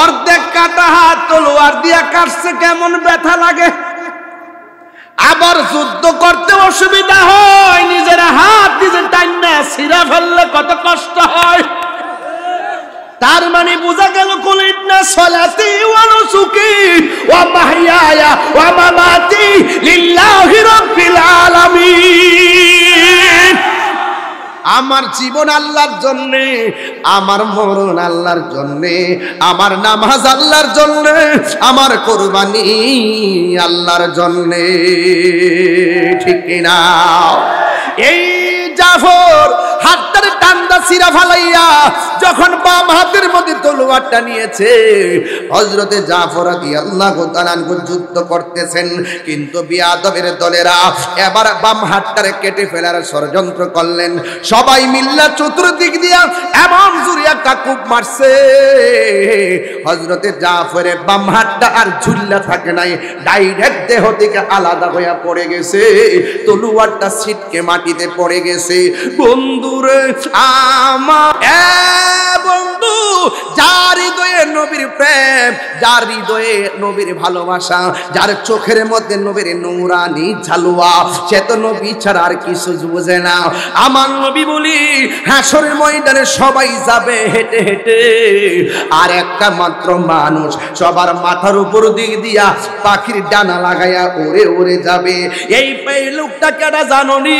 অর্ধেক কাটা হাত তলোয়ার দিয়া কাটছে, কেমন ব্যথা লাগে। আবার যুদ্ধ করতে অসুবিধা হয়, নিজের হাত নিজে টাইনা ছিঁড়া ফেললে কত কষ্ট হয়। তার মানে বোঝা গেল কুলিনা সলাতি ওয়া নুসুকি ওয়া মাহইয়ায়া ওয়া মামাতি লিল্লাহি রাব্বিল আলামিন। আমার জীবন আল্লাহর জন্যে, আমার মরণ আল্লাহর জন্যে, আমার নামাজ আল্লাহর জন্যে, আমার কুরবানি আল্লাহর জন্যে, ঠিক কিনা? এই জাফর হাতটার টান্দা ছিঁড়া ফালাইয়া যখন বাম হাতের মধ্যে তলোয়ারটা নিয়েছে, হযরতে জাফর রাদিয়াল্লাহু তাআলা যুদ্ধ করতেছেন, কিন্তু বিয়াদবের দলেরা এবার বাম হাতটারে কেটে ফেলার ষড়যন্ত্র করলেন। সবাই মিল্লা চতুর্দিক দিয়া এমন জোরে একটা কূপ মারছে, হযরতে জাফরের বাম হাতটা আর ঝুল্লা থাকে নাই, ডাইরেক্ট দেহ থেকে আলাদা হয়ে পড়ে গেছে, তলোয়ারটা ছিটকে মাটিতে পড়ে গেছে। বন্ধুরে আমার, বন্ধু, যার হৃদয়ে নবীর প্রেম, যার হৃদয়ে নবীর ভালোবাসা, যার চোখের মধ্যে নবীর নূরানি ঝালুয়া, সে তো নবী ছাড়া আর কিছু বুঝে না। আমার নবী বলি হাসরের ময়দানে সবাই যাবে হেঁটে হেঁটে, আর একটা মাত্র মানুষ সবার মাথার উপর দিক দিয়া পাখির ডানা লাগাইয়া উড়ে উড়ে যাবে। এই লোকটা কেডা জানোনি?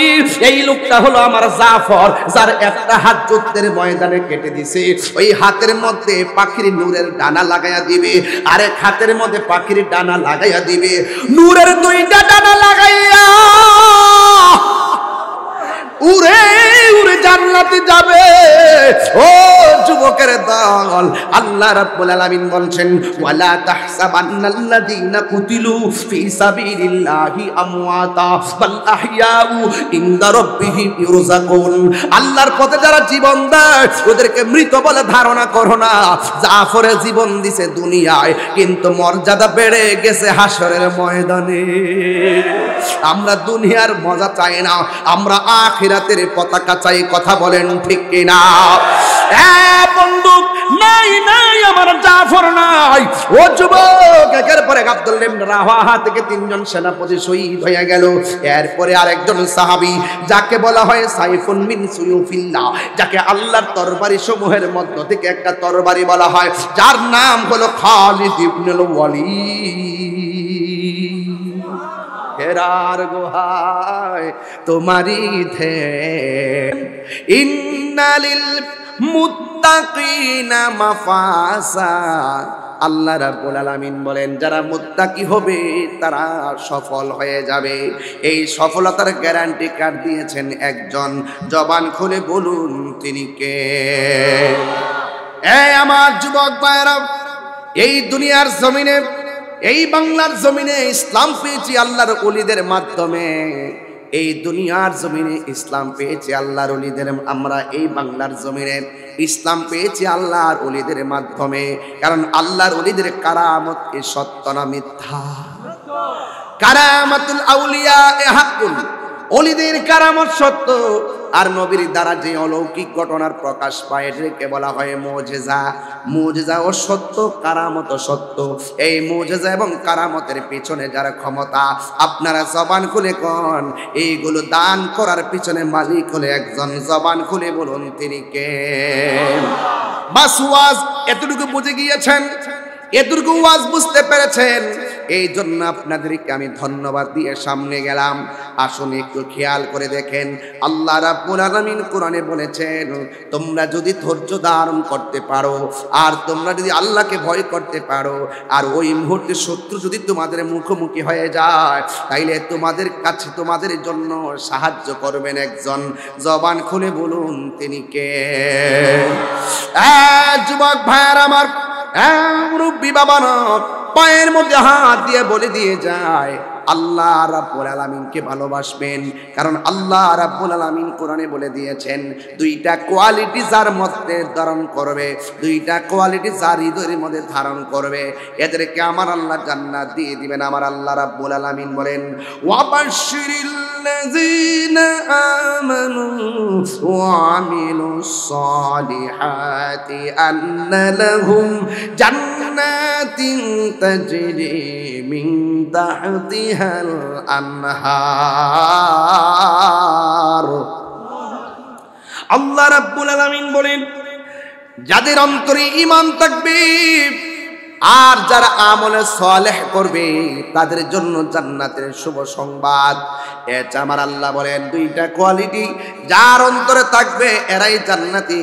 এই লোকটা হলো আমার জাফর, যার একটা হাত যুদ্ধের ময়দানে কেটে দিছে। ওই হাতের মধ্যে পাখির নূরের ডানা লাগাইয়া দিবে, আরেক হাতের মধ্যে পাখির ডানা লাগাইয়া দিবে, নূরের দুইটা ডানা লাগাইয়া উড়ে উড়ে জান্নাতে যাবে। ও যুবকের দল, আল্লাহ রাব্বুল আলামিন বলছেন, ওয়ালা তাহসাবান্নাল্লাযীনা কুতিলু ফি সাবিলিল্লাহি আমওয়াতা বাল আহইয়াউ ইনদা রাব্বিহিম ইরযাকুন। আল্লাহর পথে যারা জীবন দেয় ওদেরকে মৃত বলে ধারণা করো না। জাফরে জীবন দিছে দুনিয়ায়, কিন্তু মর্যাদা বেড়ে গেছে হাসরের ময়দানে। আমরা দুনিয়ার মজা চাই না, আমরা আখিরাতের পতাকা চাই। কথা বলেন ঠিক কিনা? বন্ধু, নাই নাই আমার জাফর নাই। ও যুবক, একের পরে আব্দুল্লাহ ইবনে রাওয়াহা থেকে তিনজন সেনাপতি শহীদ হয়ে গেল। এরপরে আরেকজন সাহাবী, যাকে বলা হয় সাইফুন মিন সুয়ুফিল্লাহ, যাকে আল্লাহর তরবারি সমূহের মধ্য থেকে একটা তরবারি বলা হয়, যার নাম হলো খালিদ ইবনুল ওয়ালিদ। হেরার গুহায় তোমারি ধে ইন্নালিল মুত্তাকিনা মাফাসা। আল্লাহ রাব্বুল আলামিন বলেন, যারা মুত্তাকি হবে তারা সফল হয়ে যাবে। এই সফলতার গ্যারান্টি কার্ড দিয়েছেন একজন। জবান খুলে বলুন তিনি কে? আমার যুবক ভাইরা, এই দুনিয়ার জমিনে, এই বাংলার জমিনে ইসলাম পেয়েছি আল্লাহর ওলিদের মাধ্যমে। এই দুনিয়ার জমিনে ইসলাম পেয়েছি আল্লাহর ওলিদের, আমরা এই বাংলার জমিনে ইসলাম পেয়েছি আল্লাহর ওলিদের মাধ্যমে। কারণ আল্লাহর ওলিদের কারামত কি সত্য না মিথ্যা? কারামাতুল আউলিয়া হাক্কুন, ওলিদের কারামত সত্য। আর নবীর দ্বারা যে অলৌকিক ঘটনার প্রকাশ পায় এটাকে বলা হয় মুজিজা। মুজিজা ও সত্য, কারামত ও সত্য। এই মুজিজা এবং কারামতের পিছনে যার ক্ষমতা, আপনারা জবান খুলে কোন, এইগুলো দান করার পিছনে মালিক হলে একজন। জবান খুলে বলুন তিনি কে? বাস ওয়াজ এতটুকু বুঝে গিয়েছেন, এতটুকু ওয়াজ বুঝতে পেরেছেন, এই জন্য আপনাদেরকে আমি ধন্যবাদ দিয়ে সামনে গেলাম। আসুন একটু খেয়াল করে দেখেন, আল্লাহ রাব্বুল আলামিন কোরআনে বলেছেন, তোমরা যদি ধৈর্য ধারণ করতে পারো, আর তোমরা যদি আল্লাহকে ভয় করতে পারো, আর ওই মুহূর্তে শত্রু যদি তোমাদের মুখোমুখি হয়ে যায়, তাইলে তোমাদের কাছে তোমাদের জন্য সাহায্য করবেন একজন। জবান খুলে বলুন তিনি কে? যুবক ভাইয়ার আমার, মুরব্বী বাবা না, পায়ের মধ্যে হাত দিয়ে বলে দিয়ে যায়, আল্লাহ রাব্বুল আলামিনকে ভালোবাসবেন। কারণ আল্লাহ রাব্বুল আলামিন কোরআনে বলে দিয়েছেন, দুইটা কোয়ালিটি যার মধ্যে ধারণ করবে, দুইটা কোয়ালিটি যার হৃদয়ের মধ্যে ধারণ করবে, এদেরকে আমার আল্লাহ জান্নাত দিয়ে দিবেন। আমার আল্লাহ রাব্বুল আলামিন বলেন, ওয়াবাশশিরিল্লাযীনা আমানু ওয়া আমিলুস সালিহাতি আন্না লাহুম জান্নাতিন তাজরি মিন তাহতিহাল আনহার। আল্লাহ রাব্বুল আলামিন বলেন, যাদের অন্তরে ঈমান থাকবে আর যারা আমলে সালেহ করবে তাদের জন্য জান্নাতের শুভ সংবাদ। এটা আমার আল্লাহ বলেন, দুইটা কোয়ালিটি যার অন্তরে থাকবে এরাই জান্নাতি,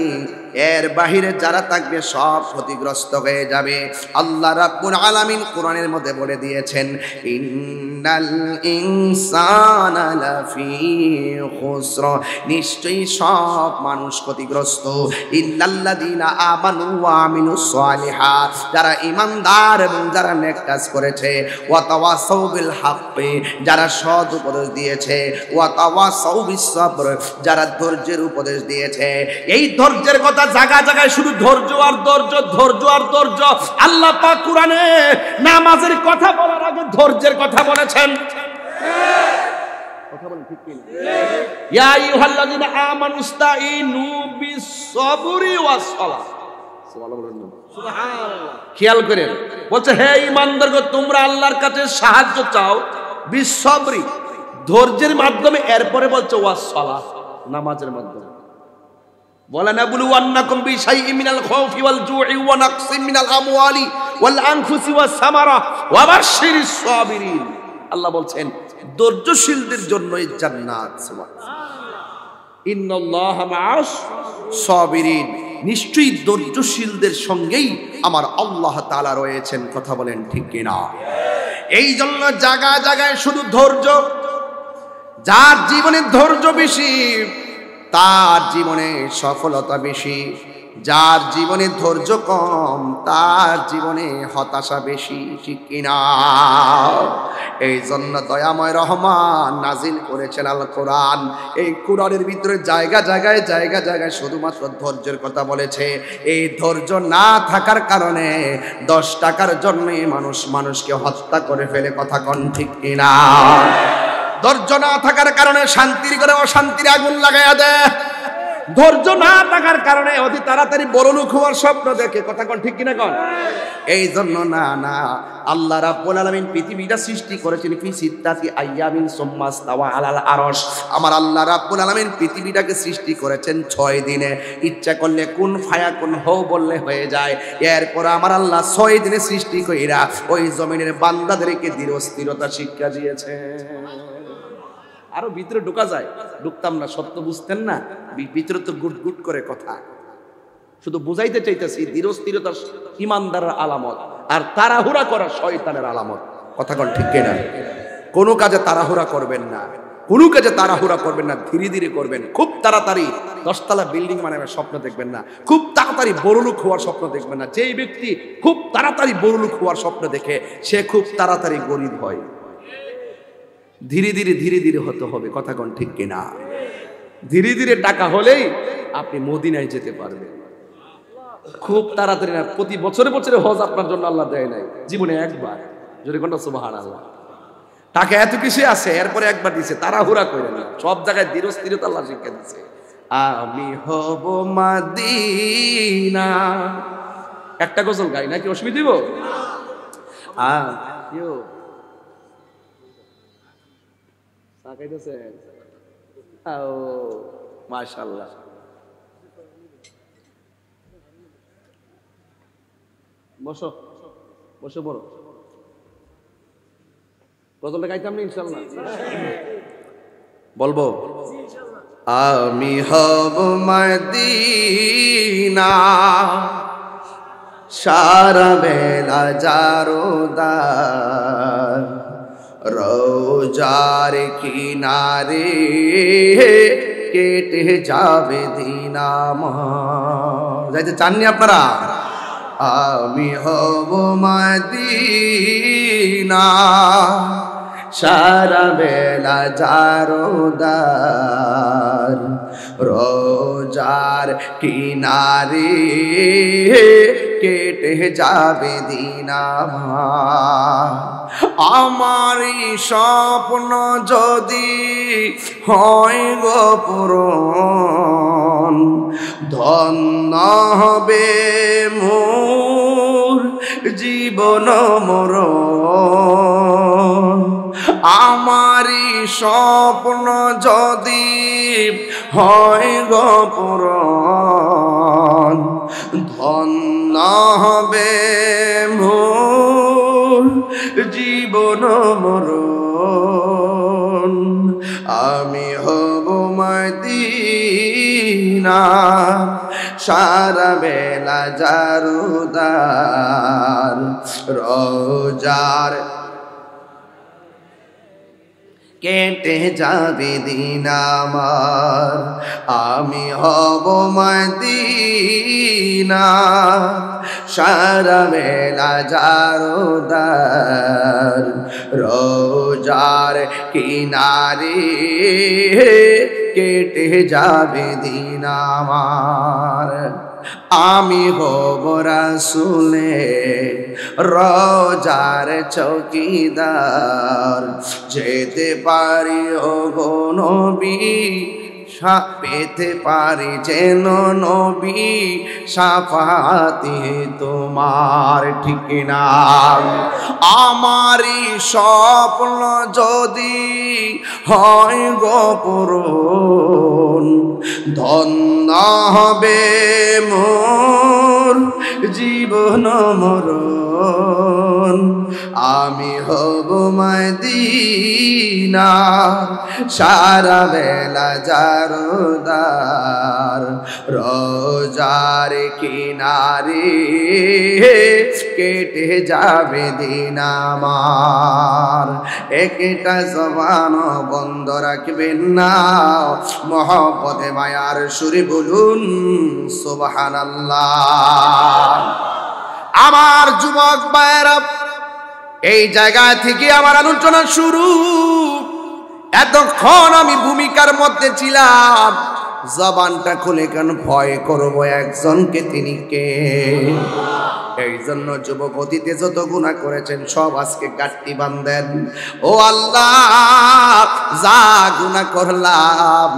এর বাহিরে যারা থাকবে সব ক্ষতিগ্রস্ত হয়ে যাবে। আল্লাহ রাব্বুল আলামিন কোরআনের মধ্যে বলে দিয়েছেন, ইন্নাল ইনসানা লাফি খুসর, নিশ্চয়ই সব মানুষ ক্ষতিগ্রস্ত। ইল্লাল্লাযীনা আমানু ওয়া আমিলুস সালিহাত, যারা ঈমানদার এবং যারা নেক কাজ করেছে, ওয়া তাওয়াসাউ বিল হাক্কি, যারা সৎ উপদেশ দিয়েছে, ওয়া তাওয়াসাউ বিস সাবর, যারা ধৈর্যের উপদেশ দিয়েছে। এই ধৈর্যের কথা জায়গায় জায়গায় শুধু ধৈর্য আর ধৈর্য, ধৈর্য আর ধৈর্য। আল্লাহ পাক কোরআনে নামাজের কথা বলার আগে ধৈর্যের কথা বলেছেন। কথা বলেন ঠিক কি? ইয়া আইয়ুহাল্লাযীনা আমানুস্তাঈনু বিস-সাবরি ওয়াস-সালাহ। সুবহানাল্লাহ। খেয়াল করেন, বলছে হে ঈমানদারগণ, তোমরা আল্লাহর কাছে সাহায্য চাও বিস-সাবরি, ধৈর্যের মাধ্যমে। এরপরে বলছে ওয়াস-সালাহ, নামাজের মাধ্যমে। ওয়ালানাবলুওয়ান্নাকুম বিশাইইন মিনাল খাউফি ওয়াল জু'i ওয়া নাকসিম মিনাল আমওয়ালি ওয়াল আনফুসি ওয়াস সামারা ওয়া বাশশিরিস সাবিরিন। আল্লাহ বলছেন ধৈর্যশীলদের জন্যই জান্নাত। সুবহানাল্লাহ। ইন্নাল্লাহা মা'আস সাবিরিন, নিশ্চয়ই ধৈর্যশীলদের সঙ্গেই আমার আল্লাহ তাআলা রয়েছেন। কথা বলেন ঠিক কিনা? এই জন্য জায়গায় জায়গায় শুধু ধৈর্য। যার জীবনে ধৈর্য বেশি তার জীবনে সফলতা বেশি, যার জীবনে ধৈর্য কম তার জীবনে হতাশা বেশি। ঠিক কিনা? এই জন্য দয়াময় রহমান নাজিল করেছেন আল কোরআন। এই কোরআনের ভিতরে জায়গা জায়গায় জায়গা জায়গায় শুধুমাত্র ধৈর্যের কথা বলেছে। এই ধৈর্য না থাকার কারণে 10 টাকার জন্য মানুষ মানুষকে হত্যা করে ফেলে। কথা কোন ঠিক কিনা? ধৈর্য না থাকার কারণে শান্তির ঘরে অশান্তির আগুন লাগাইয়া দেয়। ধৈর্য না থাকার কারণে অতি তাড়াতাড়ি বড়লোক হওয়ার স্বপ্ন দেখে। কথা কোন ঠিক কিনা? কোন এই জন্য না না, আল্লাহ রাব্বুল আলামিন পৃথিবীটা সৃষ্টি করেছেন ফি সিত্তাতি আইয়ামিন সুম্মা ইসতাওয়া আলাল আরশ। আমার আল্লাহ রাব্বুল আলামিন পৃথিবীটাকে সৃষ্টি করেছেন 6 দিনে। ইচ্ছা করলে কুন ফায়াকুন হও বললে হয়ে যায়। এরপর আমার আল্লাহ 6 দিনে সৃষ্টি কইরা ওই জমিনের বান্দাদেরকে ধীরস্থিরতা শিক্ষা দিয়েছে। আরো ভিতরে ঢোকা যায়, ঢুকতাম না, সত্য বুঝতেন না। ভিতরে তো গুট গুট করে কথা। শুধু বুঝাইতে চাইতেছি ধীরস্থিরতা ঈমানদারের আলামত, আর তাড়াহুড়া করা শয়তানের আলামত। কথা কোন ঠিক কিনা? কোনো কাজে তাড়াহুড়া করবেন না, কোনো কাজে তাড়াহুড়া করবেন না, ধীরে ধীরে করবেন। খুব তাড়াতাড়ি 10 তলা বিল্ডিং বানানোর স্বপ্ন দেখবেন না, খুব তাড়াতাড়ি বড়লোক হওয়ার স্বপ্ন দেখবেন না। যেই ব্যক্তি খুব তাড়াতাড়ি বড়লোক হওয়ার স্বপ্ন দেখে সে খুব তাড়াতাড়ি গরিব হয়। ধীরে ধীরে ধীরে ধীরে হতে হবে। কথা কোন ঠিক কিনা? ধীরে ধীরে টাকা হলেই আপনি মদিনায় যেতে পারবেন। খুব তাড়াতাড়ি না। প্রতি বছরে বছরে হজ আপনার জন্য আল্লাহ দেয় নাই, জীবনে একবার। যদি কোনটা সুবহানাল্লাহ। টাকা এত কিছু আছে, এরপরে একবার দিছে, তাড়াহুড়া করে না। সব জায়গায় ধীরস্থিরতা আল্লাহ শিক্ষা দিচ্ছে। আমি হব মদিনা। একটা গজল গাই নাকি অসুবিধা দিব? মাশাআল্লাহ। বসো বসে পড়ো। গজলটা গাইতাম না ইনশাআল্লাহ? বলবো আমি হব মদিনা, সারা বেলা জারোদার, রোজার কিনারে কেটে যাবে দিন আমার। যাইতে চাননি আপনারা? আমি হব মদিনা, সারা বেলা জারদার রোজার কিনারে কেটে যাবে দিন আমারই স্বপ্ন যদি হয় গো পূরণ ধন্য হবে মোর জীবন মরণ আমারই স্বপ্ন যদি হয় গো পূরণ ধন্য হবে মোর জীবন মরণ আমি হব মদিনা সারা বেলা জারদার রোজার কেটে যাবে দিন আমার আমি হব মদিনা সারা বেলা জারদার রোজার কিনারে কেটে যাবে দিন আমার আমি হব রাসূলে রোজার চৌকিদার যেতে পারি ও গো নবী পেতে পারি যেন নবী শাফাতে তোমার ঠিক না আমারই স্বপ্ন যদি হয় গো পূরণ ধন্য হবে মোর জীবন মরণ আমি হব মদিনা সারা বেলা জারদার রোজার কিনারে কেটে যাবে দিন আমার একটা জবান বন্ধ রাখবেন না মহব্বতে মায়ার সুরে বলুন সুবহানাল্লাহ আমার যুবক ভাইরা এই জায়গা থেকে আমার আলোচনা শুরু এতক্ষণ আমি ভূমিকার মধ্যে ছিলাম জবানটা খুলে কেন ভয় করবো একজনকে তিনি কে এই জন্য যুবক অতীতে যত গুনাহ করেছেন সব আজকে গাঁটটি বাঁধেন ও আল্লাহ যা গুনাহ করলাম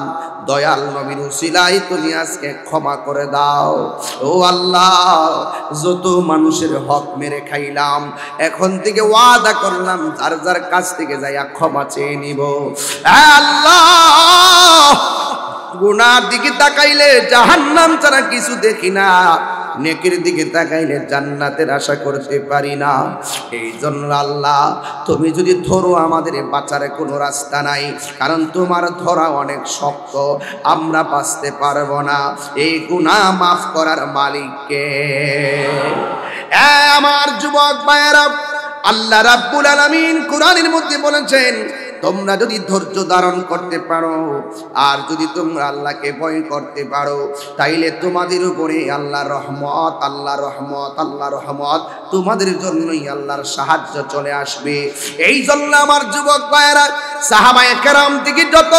দয়াল নবীর উসিলায় তুমি আজকে ক্ষমা করে দাও ও আল্লাহ যত মানুষের হক মেরে খাইলাম এখন থেকে ওয়াদা করলাম যার যার কাছ থেকে যাইয়া ক্ষমা চেয়ে নিব আল্লাহ গুনার দিকে তাকাইলে জাহান্নাম ছাড়া কিছু দেখি না নেকির দিকে তাকাইলে জান্নাতের আশা করতে পারি না এই জন্য আল্লাহ তুমি যদি ধরো আমাদের বাঁচার কোনো রাস্তা নাই কারণ তোমার ধরা অনেক শক্ত আমরা বাঁচতে পারবো না এই গুনাহ মাফ করার মালিককে আমার যুবক ভাইয়েরা আল্লাহ রাব্বুল আলামিন কোরআনের মধ্যে বলেছেন তোমরা যদি ধৈর্য ধারণ করতে পারো আর যদি তোমরা আল্লাহকে ভয় করতে পারো তাইলে তোমাদের উপরে আল্লাহর রহমত আল্লাহর রহমত আল্লাহর রহমত তোমাদের জন্যই আল্লাহর সাহায্য চলে আসবে এই জন্য আমার যুবক ভাইয়েরা সাহাবায়ে কেরাম থেকে যত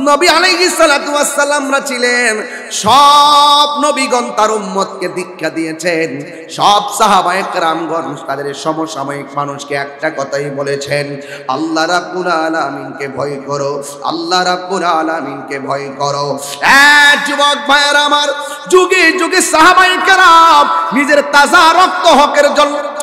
নবী আলাইহিস সালাতু ওয়াস সালামরা ছিলেন সব নবীগণ তার উম্মতকে দীক্ষা দিয়েছেন সব সাহাবায়ে কেরামগণ তাদের সমসাময়িক মানুষকে একটা কথাই বলেছেন আল্লাহ রাব্বুল আলামিনকে ভয় করো আল্লাহ রাব্বুল আলামিনকে ভয় করো যুবক ভাইয়েরা আমার যুগে যুগে সাহাবায়ে কেরাম নিজের তাজা রক্ত হকের জন্য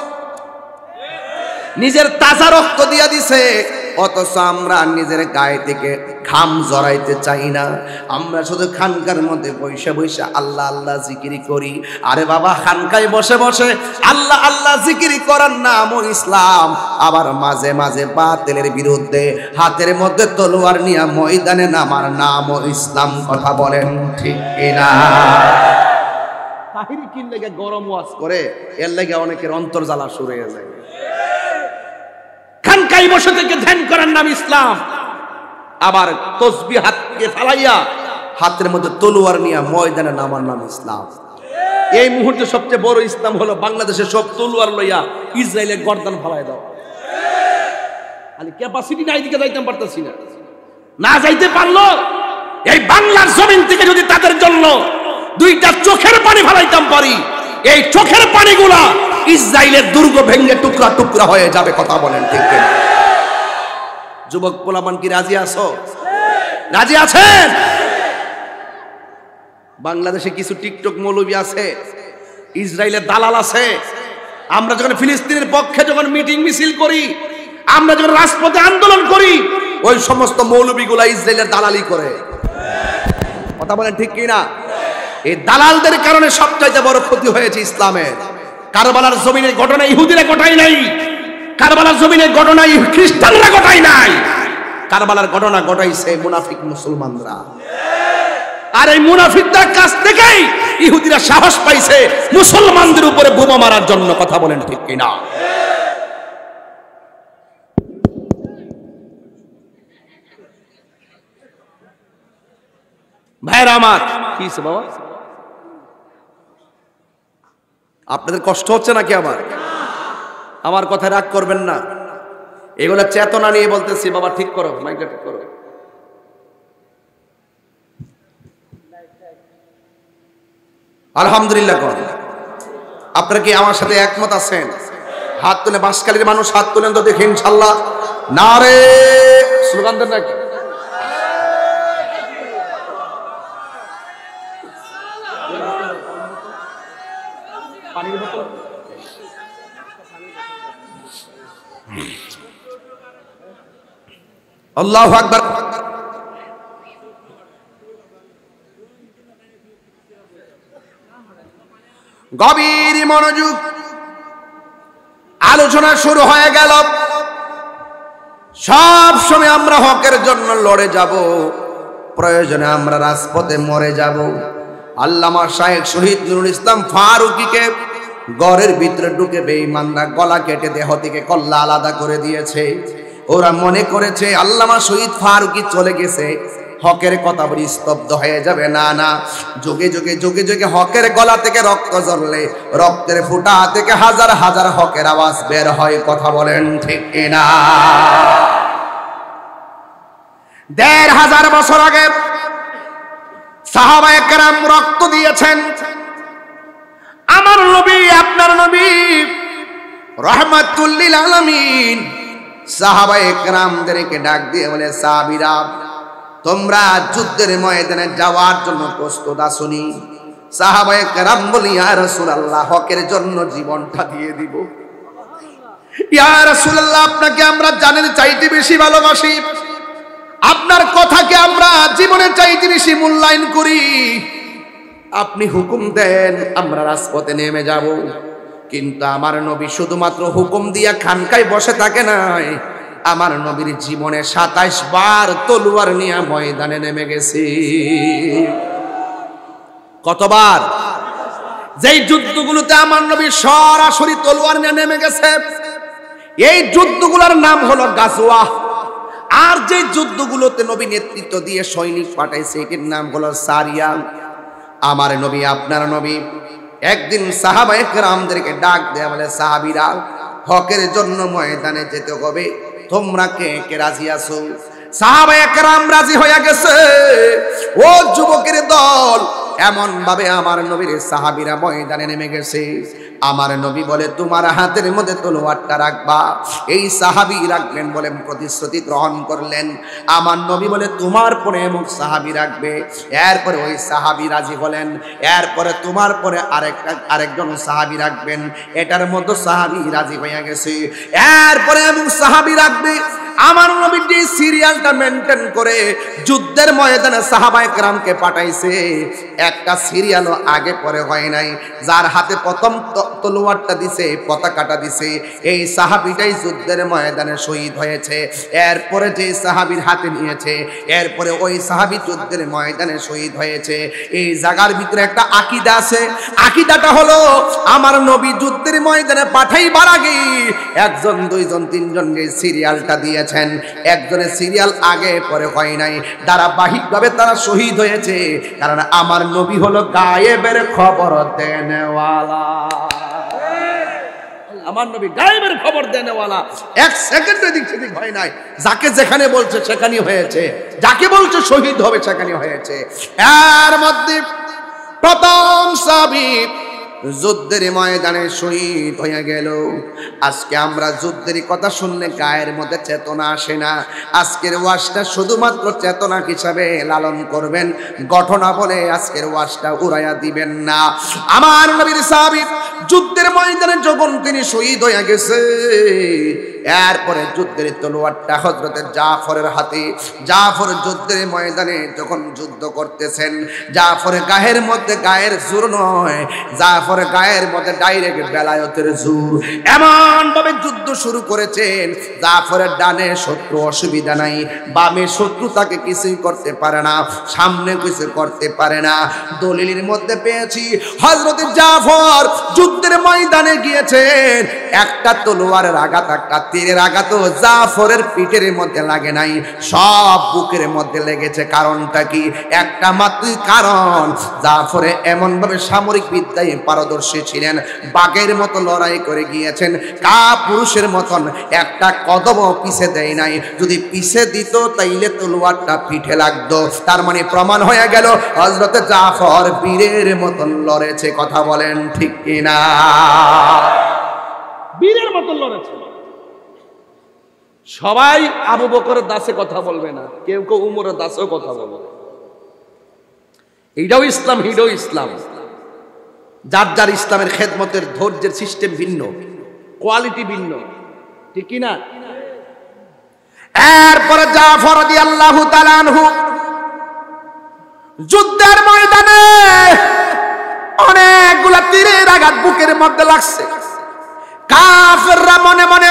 নিজের তাজা রক্ত দিয়া দিছে অথচ আমরা নিজের গায়ে থেকে ঘাম জড়াইতে চাই না আমরা শুধু খানকার মধ্যে বসে বসে আল্লাহ আল্লাহ জিকিরি করি আরে বাবা খানকায় বসে বসে আল্লাহ আল্লাহ জিকিরি করার নামও ইসলাম আবার মাঝে মাঝে বাতিলের বিরুদ্ধে হাতের মধ্যে তলোয়ার নিয়ে ময়দানে নামার নামও ইসলাম কথা বলেন ঠিক কিনা তাহিরি কিন লেগে গরম ওয়াজ করে এর লেগে অনেকের অন্তর জ্বালা শুরু হয়ে যায় খানকায় বসে থেকে ধ্যান করার নাম ইসলাম আবার তসবিহ হাতকে ফালাইয়া হাতের মধ্যে তলোয়ার নিয়ে ময়দানে নামার নাম ইসলাম এই মুহূর্তে সবচেয়ে বড় ইসলাম হলো বাংলাদেশের সব তলোয়ার লইয়া ইসরায়েলের গর্দান ফালাই দাও খালি ক্যাপাসিটি নাই, দিকে যাইতে পারতেছি না। না যাইতে পারলো এই বাংলার জমিন থেকে যদি তাদের জন্য দুইটা চোখের পানি ফেলাইতাম পারি, এই চোখের পানিগুলা ইসরায়েলের দুর্গ ভেঙে টুকরা টুকরা হয়ে যাবে। কথা বলেন ঠিক কিনা? যুবক পোলাপান কি রাজি আছো? রাজি আছেন? বাংলাদেশে কিছু টিকটক মৌলবী আছে, ইসরায়েলের দালাল আছে। আমরা যখন ফিলিস্তিনের পক্ষে যখন মিটিং মিছিল করি, আমরা যখন রাজপথে আন্দোলন করি, ওই সমস্ত মৌলবীগুলা ইসরায়েলের দালালি করে। কথা বলেন ঠিক কিনা? এই দালালদের কারণে সবচাইতে বড় ক্ষতি হয়েছে ইসলামের। কারবালার জমিনের ঘটনা ইহুদিরা ঘটায় নাই, কারবালার জমিনের ঘটনা খ্রিস্টানরা ঘটায় নাই, কারবালার ঘটনা ঘটাইছে মুনাফিক মুসলমানরা। আর এই মুনাফিকদের কাছ থেকেই ইহুদিরা সাহস পাইছে মুসলমানদের উপরে বোমা মারার জন্য। কথা বলেন ঠিক কিনা? ভাইরা আমার, কি বাবা আপনাদের কষ্ট হচ্ছে নাকি? আমার কথা রাগ করবেন না, এগুলো চেতনা নিয়ে বলতেছি। বাবা ঠিক করো, মাইকটা ঠিক করো। আলহামদুলিল্লাহ কর। আপনারা কি আমার সাথে একমত আছেন? হাত তুলে, বাঁশখালীর মানুষ হাত তুলেন তো দেখি ইনশাআল্লাহ। নারে স্লোগান দেন নাকি? আল্লাহু আকবার। গভীর মনোযোগ, আলোচনা শুরু হয়ে গেল। সব সময় আমরা হকের জন্য লড়ে যাব, প্রয়োজনে আমরা রাজপথে মরে যাব। আল্লামা শায়েখ শহীদ নুরুল ইসলাম ফারুকীকে ঘরের ভিতরে ঢুকে বেঈমানরা গলা কেটে দেহ থেকে কল্লা আলাদা করে দিয়েছে। ওরা মনে করেছে আল্লামা শহীদ ফারুকী চলে গেছে, হকের কথা বলি স্তব্ধ হয়ে যাবে। না না, যুগে যুগে যুগে যুগে হকের গলা থেকে রক্ত ঝরলে রক্তের ফুটা থেকে হাজার হাজার হকের আওয়াজ বের হয়। কথা বলেন ঠিক কিনা? ১৫০০ বছর আগে সাহাবায়ে কেরাম রক্ত দিয়েছেন। আমার নবী, আপনার নবী রাহমাতুল লিল আলামিন সাহাবায়ে কেরামদেরকে ডাক দিয়ে বলে, সাহাবীরা তোমরা যুদ্ধের ময়দানে যাওয়ার জন্য প্রস্তুত আসুনি? সাহাবায়ে কেরাম বলি, ইয়া রাসূলুল্লাহ হকের জন্য জীবনটা দিয়ে দিব। ইয়া রাসূলুল্লাহ আপনাকে আমরা জানের চাইতে বেশি ভালোবাসি, আপনার কথাকে আমরা জীবনের চাইতে বেশি মূল্যায়ন করি। আপনি হুকুম দেন, আমরা রাজপথে নেমে যাব। কিন্তু আমার নবী শুধুমাত্র হুকুম দিয়া খানকায় বসে থাকে নাই, আমার নবীর জীবনে ২৭ বার তলোয়ার নিয়ে ময়দানে নেমে গেছে। কতবার? যেই যুদ্ধগুলোতে আমার নবী সরাসরি তলোয়ার নিয়ে নেমে গেছে, এই যুদ্ধগুলোর নাম হলো গাজওয়া। আর যে যুদ্ধগুলোতে নবী নেতৃত্ব দিয়ে সৈনিক পাঠাইছে, এটির নাম হলো সারিয়া। আমার নবী, আপনার নবী একদিন সাহাবায়ে কেরামদেরকে ডাক দেয়া বলে, সাহাবীরা হকের জন্য ময়দানে যেতে হবে, তোমরা কে কে রাজি আছো? সাহাবায়ে কেরাম রাজি হয়ে গেছে। ও যুবকের দল, এমন ভাবে আমার নবীর সাহাবীরা ময়দানে নেমে গেছে। আমার নবী বলে, তোমার হাতের মধ্যে তলোয়ারটা রাখবা। এই সাহাবী রাখবেন বলে প্রতিশ্রুতি গ্রহণ করলেন। আমার নবী বলে, তোমার পরে এমন সাহাবী রাখবে। এরপরে ওই সাহাবী রাজি হলেন। এরপরে তোমার পরে আরেকজন সাহাবী রাখবেন। এটার মধ্যে সাহাবী রাজি হয়ে গেছে। এরপরে এমন সাহাবী রাখবে। আমার নবী যে সিরিয়ালটা মেনটেন করে যুদ্ধের ময়দানে সাহাবায়ে কেরামকে পাঠাইছে, একটা সিরিয়ালও আগে পরে হয় নাই। যার হাতে প্রথম তলোয়ারটা দিছে, পতাকাটা দিছে, এই সাহাবীটাই যুদ্ধের ময়দানে শহীদ হয়েছে। এরপরে যে সাহাবীর হাতে নিয়েছে, এরপরে ওই সাহাবী যুদ্ধের ময়দানে শহীদ হয়েছে। এই জায়গার ভিতরে একটা আকীদা আছে। আকীদাটা হলো, আমার নবী যুদ্ধের ময়দানে পাঠাইবার আগে একজন, দুইজন, তিনজন যে সিরিয়ালটা দিয়ে একজনের সিরিয়াল আগে পরে হয় নাই, ধারাবাহিকভাবে তারা শহীদ হয়েছে। কারণ আমার নবী হলো গায়েবের খবর দেনওয়ালা। আমার নবী গায়েবের খবর দেনেওয়ালা, এক সেকেন্ডের দিক সেদিক হয় নাই। যাকে যেখানে বলছে সেখানেই হয়েছে, যাকে বলছে শহীদ হবে সেখানেই হয়েছে। এর মধ্যে প্রথম সাহাবী যুদ্ধের ময়দানে শহীদ হয়ে গেল। আজকে আমরা যুদ্ধের কথা শুনলে গায়ের মধ্যে চেতনা আসে না। আজকের ওয়াজটা শুধুমাত্র চেতনা হিসাবে লালন করবেন, ঘটনা বলে আজকের ওয়াজটা উড়াইয়া দিবেন না। আমার নবীর সাহাবী যুদ্ধের ময়দানে যখন তিনি শহীদ হয়ে গেছে, এরপরে যুদ্ধের তলোয়ারটা হযরতে জাফরের হাতে। জাফর যুদ্ধের ময়দানে যখন যুদ্ধ করতেছেন, জাফরের গায়ের জোর নয়, জাফর গায়ের মধ্যে ডাইরেক্ট বেলায়েতের জোর। এমন ভাবে যুদ্ধ শুরু করেছেন, জাফরের ডানে শত্রু অসুবিধা নাই, বামে শত্রু তাকে কিছুই করতে পারে না, সামনে কিছু করতে পারে না। দলিলের মধ্যে পেয়েছি হযরতে জাফর যুদ্ধের ময়দানে গিয়েছেন, একটা তলোয়ারের আঘাত, একটা তীরের আঘাত জাফরের পিঠের মধ্যে লাগে নাই, সব বুকের মধ্যে লেগেছে। কারণটা কি? একটা মাত্র কারণ, জাফরে এমন ভাবে সামরিক বিদ্যায় পারদর্শী ছিলেন, বাঘের মতো লড়াই করে গিয়েছেন, পুরুষের মতন একটা কদমও পিছে দেয় নাই। যদি পিছে দিত তাইলে তলোয়ারটা পিঠে লাগতো। তার মানে প্রমাণ হয়ে গেল হযরতে জাফর বীরের মতন লড়েছে। কথা বলেন ঠিক কিনা? বীরের মতন লড়েছে। সবাই আবু বকরের দাসে কথা বলবে না, কেউ কেউ উমরের দাসেও কথা বলবে। এইটাও ইসলাম, হিডও ইসলাম। যার যার ইসলামের খেদমতের ধৈর্যের সিস্টেম ভিন্ন, কোয়ালিটি ভিন্ন, ঠিক কিনা? এরপরে জাফর রাদিয়াল্লাহু তাআলা আনহু যুদ্ধের ময়দানে অনেকগুলা তীরের আঘাত বুকের মধ্যে লাগছে। কাফেররা মনে মনে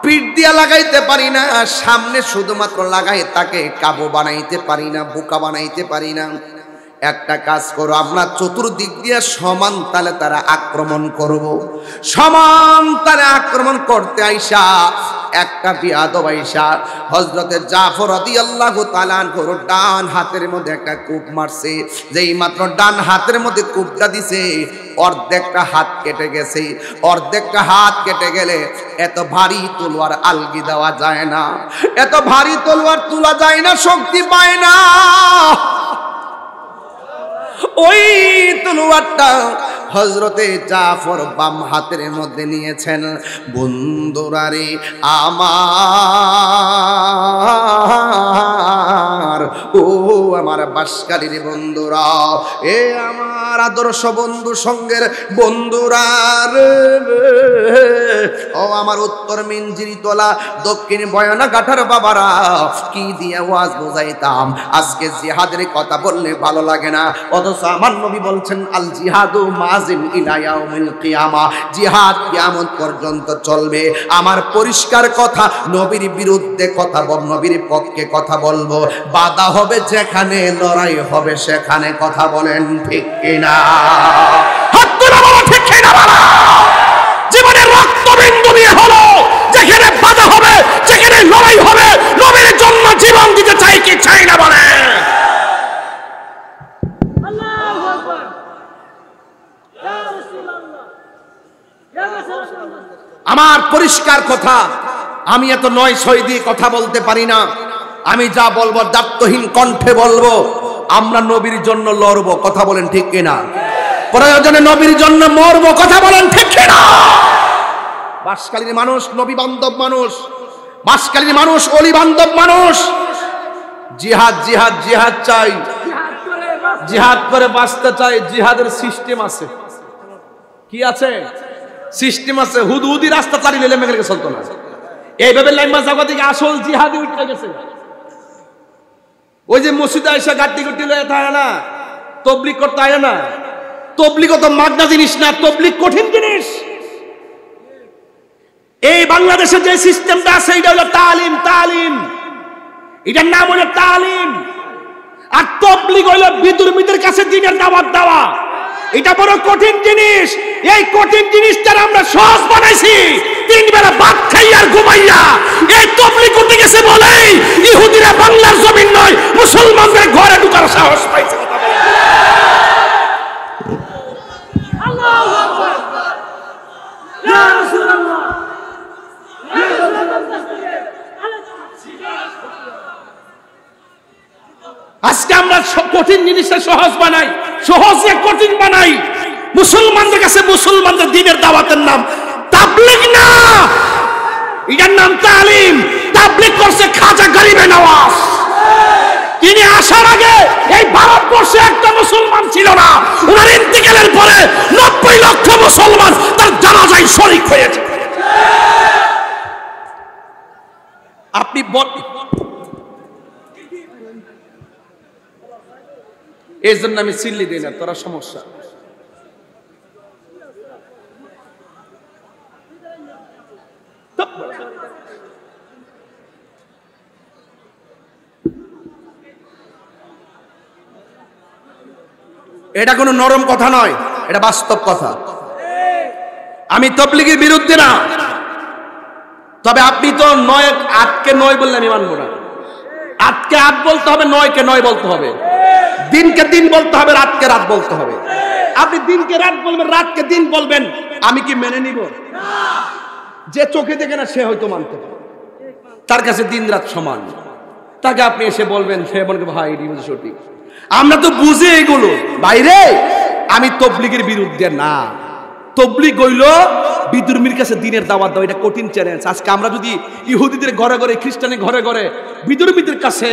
পিঠ দিয়া লাগাইতে পারি না, সামনে শুধুমাত্র লাগাই তাকে কাবু বানাইতে পারি না, বোকা বানাইতে পারি না। একটা কাজ করো, আমরা চতুর্দিক দিয়ে সমান তালে তারা আক্রমণ করব। সমান তালে আক্রমণ করতে আইসা একটা বিয়াদব আইসা হযরতে জাফর রাদিয়াল্লাহু তাআলা আনহুর ডান হাতের মধ্যে একটা কূপ মারছে। যেই মাত্র ডান হাতের মধ্যে কূপটা দিছে, অর্ধেকটা হাত কেটে গেছে। অর্ধেকটা হাত কেটে গেলে এত ভারী তলোয়ার আলগি দেওয়া যায় না, এত ভারী তলোয়ার তোলা যায় না, শক্তি পায় না। ওই তলোয়ারটা হযরতে জাফর বাম হাতের মধ্যে নিয়েছেন। বন্ধুরারে আমার, ও আমার বাসকালীর বন্ধুরা, এ আমার আদর্শ বন্ধু সঙ্গের বন্ধুরা রে, ও আমার উত্তর মিঞ্জিরিতলা দক্ষিণ বয়ানা কাঠার বাবারা, কি দিয়ে ওয়াজ বোঝাইতাম। আজকে জিহাদের কথা বললে ভালো লাগে না, অথচ আমার নবী বলছেন আল জিহাদু মাজিম ইলা ইয়াউমিল কিয়ামা, জিহাদ কিয়ামত পর্যন্ত চলবে। আমার পরিষ্কার কথা, নবীর বিরুদ্ধে কথা বল, নবীর পক্ষে কথা বলবো। বাধা হবে যেখানে, লড়াই হবে সেখানে। কথা বলেন ঠিক কিনা? হাত তুলে বলো ঠিক কিনা বলো। জীবনের রক্তবিন্দু নিয়ে হলো, যেখানে বাধা হবে, যেখানে লড়াই হবে, নবীর জন্য জীবন দিতে চাই কি চাই না বলে। আমার পরিষ্কার কথা, আমি এত নয় ছয় দিয়ে কথা বলতে পারি না। আমি যা বলবো দায়িত্বহীন কণ্ঠে বলবো। আমরা নবীর জন্য লড়বো। কথা বলেন ঠিক কিনা? প্রয়োজনে নবীর জন্য মরবো। কথা বলেন ঠিক কিনা? বাঁশখালীর মানুষ নবী বান্ধব মানুষ, বাঁশখালীর মানুষ অলি বান্ধব মানুষ। জিহাদ জিহাদ জিহাদ চাই, জিহাদ করে বাঁচতে চাই। জিহাদের সিস্টেম আছে। কি আছে? সিস্টেম আছে। হুদহুদি রাস্তা চালিয়ে লেলে মেঘে চলতো না। এইভাবে লাইমা জায়গা থেকে আসল জিহাদি উঠে গেছে। ওই যে মসজিদে আইসা গাড়ি গুটি লয়ে থাকে না, তবলিগ করতে আয় না। তবলিগ তো মাগনা জিনিস না, তবলিগ কঠিন জিনিস। এই বাংলাদেশে যে সিস্টেমটা আছে এটা হলো তালিম। তালিম, এটার নাম হলো তালিম। আর তবলিগ হলো বিদুর্মীদের কাছে দিনের দাওয়াত দেওয়া। এটা বড় কঠিন জিনিস। এই কঠিন জিনিসটা আমরা সহজ বানাইছি। 3 বেলা ভাত খাই আর ঘুমাইয়া এই তবলিগ করতে গেছে বলেই ইহুদিরা বাংলার জমিন নয়, মুসলমানদের ঘরে ঢোকার সাহস পাইছে। আমরা কঠিন জিনিসটা সহজ বানাই, সহজে কঠিন বানাই। মুসলমানদের কাছে মুসলমানদের দ্বীনের দাওয়াতের নাম তাবলীগ না, এটার নাম তালিম। তাবলীগ করছে খাজা গরিবে নওয়াজ। তিনি আসার আগে এই ভারতবর্ষে একটা মুসলমান ছিল না। ওনার ইন্তিকালের পরে 90 লক্ষ মুসলমান তার জানাজায় শরীক হয়েছে। আপনি এই জন্য আমি চিল্লি দিই না, তোরা সমস্যা। এটা কোনো নরম কথা নয়, এটা বাস্তব কথা। আমি তাবলীগের বিরুদ্ধে না, তবে আপনি তো 9 8কে 9 বললে আমি মানবো না। 8কে 8 বলতে হবে, 9কে 9 বলতে হবে, দিনকে দিন বলতে হবে, রাতকে রাত বলতে হবে। আপনি দিনকে রাত বলবেন, রাতকে দিন বলবেন, আমি কি মেনে নিব? যে চোখে দেখে না সে হয়তো মানতে পারে, তার কাছে দিন রাত সমান। তাকে আপনি এসে বলবেন, সে বলবে ভাই এটি বুঝি সঠিক। আমরা তো বুঝি এগুলো বাইরে। আমি তাবলীগের বিরুদ্ধে না। তাবলীগ হইল বিধর্মীর কাছে দ্বীনের দাওয়াত দাও, এটা কঠিন চ্যালেঞ্জ। আজকে আমরা যদি ইহুদিদের ঘরে ঘরে, খ্রিস্টানের ঘরে ঘরে, বিধর্মীদের কাছে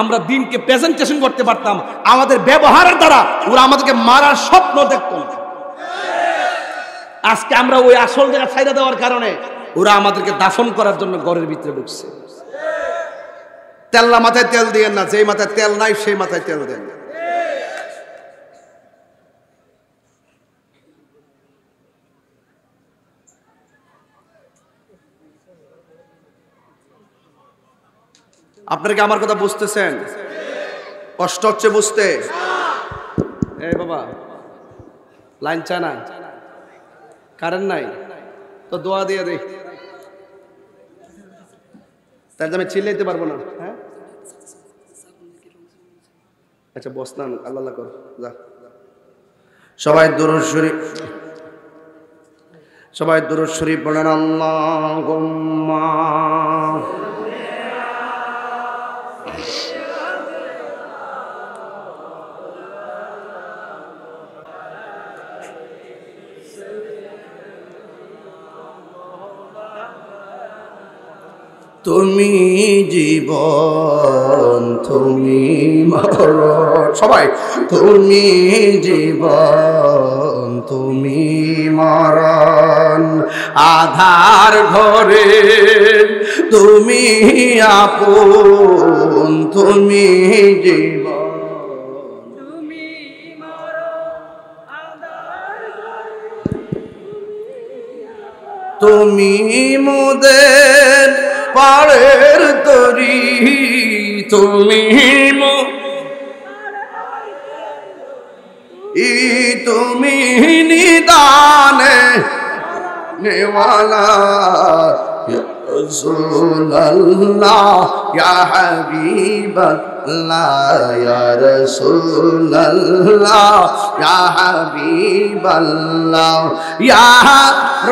আমরা দ্বীনকে প্রেজেন্টেশন করতে পারতাম, আমাদের ব্যবহারের দ্বারা ওরা আমাদেরকে মারার স্বপ্ন দেখত না। আজকে আমরা ওই আসল জায়গা ছাইড়া দেওয়ার কারণে ওরা আমাদেরকে দাফন করার জন্য ঘরের ভিতরে ঢুকছে। তেল্লা মাথায় তেল দিয়েন না, যেই মাথায় তেল নাই সেই মাথায় তেল দেন। আপনারা কি আমার কথা বুঝতেছেন? কষ্ট হচ্ছে বুঝতে? এই বাবা, লাইন চায় না, কারেন্ট নাই তো দোয়া দিয়ে দেই, তার আমি চিল্লাইতে পারবো না। হ্যাঁ আচ্ছা বস না, আল্লাহ কর যা। সবাই দুরূদ শরীফ, সবাই দুরূদ শরীফ বলেন। আল্লাহুম্মা তুমি জীবন, তুমি মরণ। সবাই তুমি জীবন, তুমি মরণ। আধার ঘরে তুমি আপন, তুমি জীবন, তুমি মরণ। তুমি মোদের পাড়ের তরি, তুমি তুমি নিদানে নেওয়ালা। ইয়া রাসূলুল্লাহ ইয়া হাবিবাল্লাহ, ইয়া রাসূলুল্লাহ ইয়া হাবিবাল্লাহ, ইয়া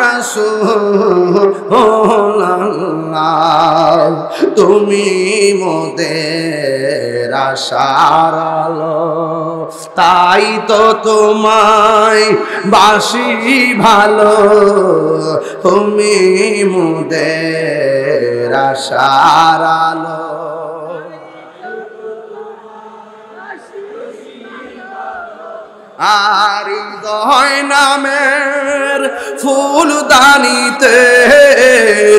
রাসূলুল্লাহ তুমি মোদের আশার আলো। তাই তো তোমায় বাসি ভালো, তুমি মোদের আশার আলো। আর হৃদয় নামের ফুলদানিতে,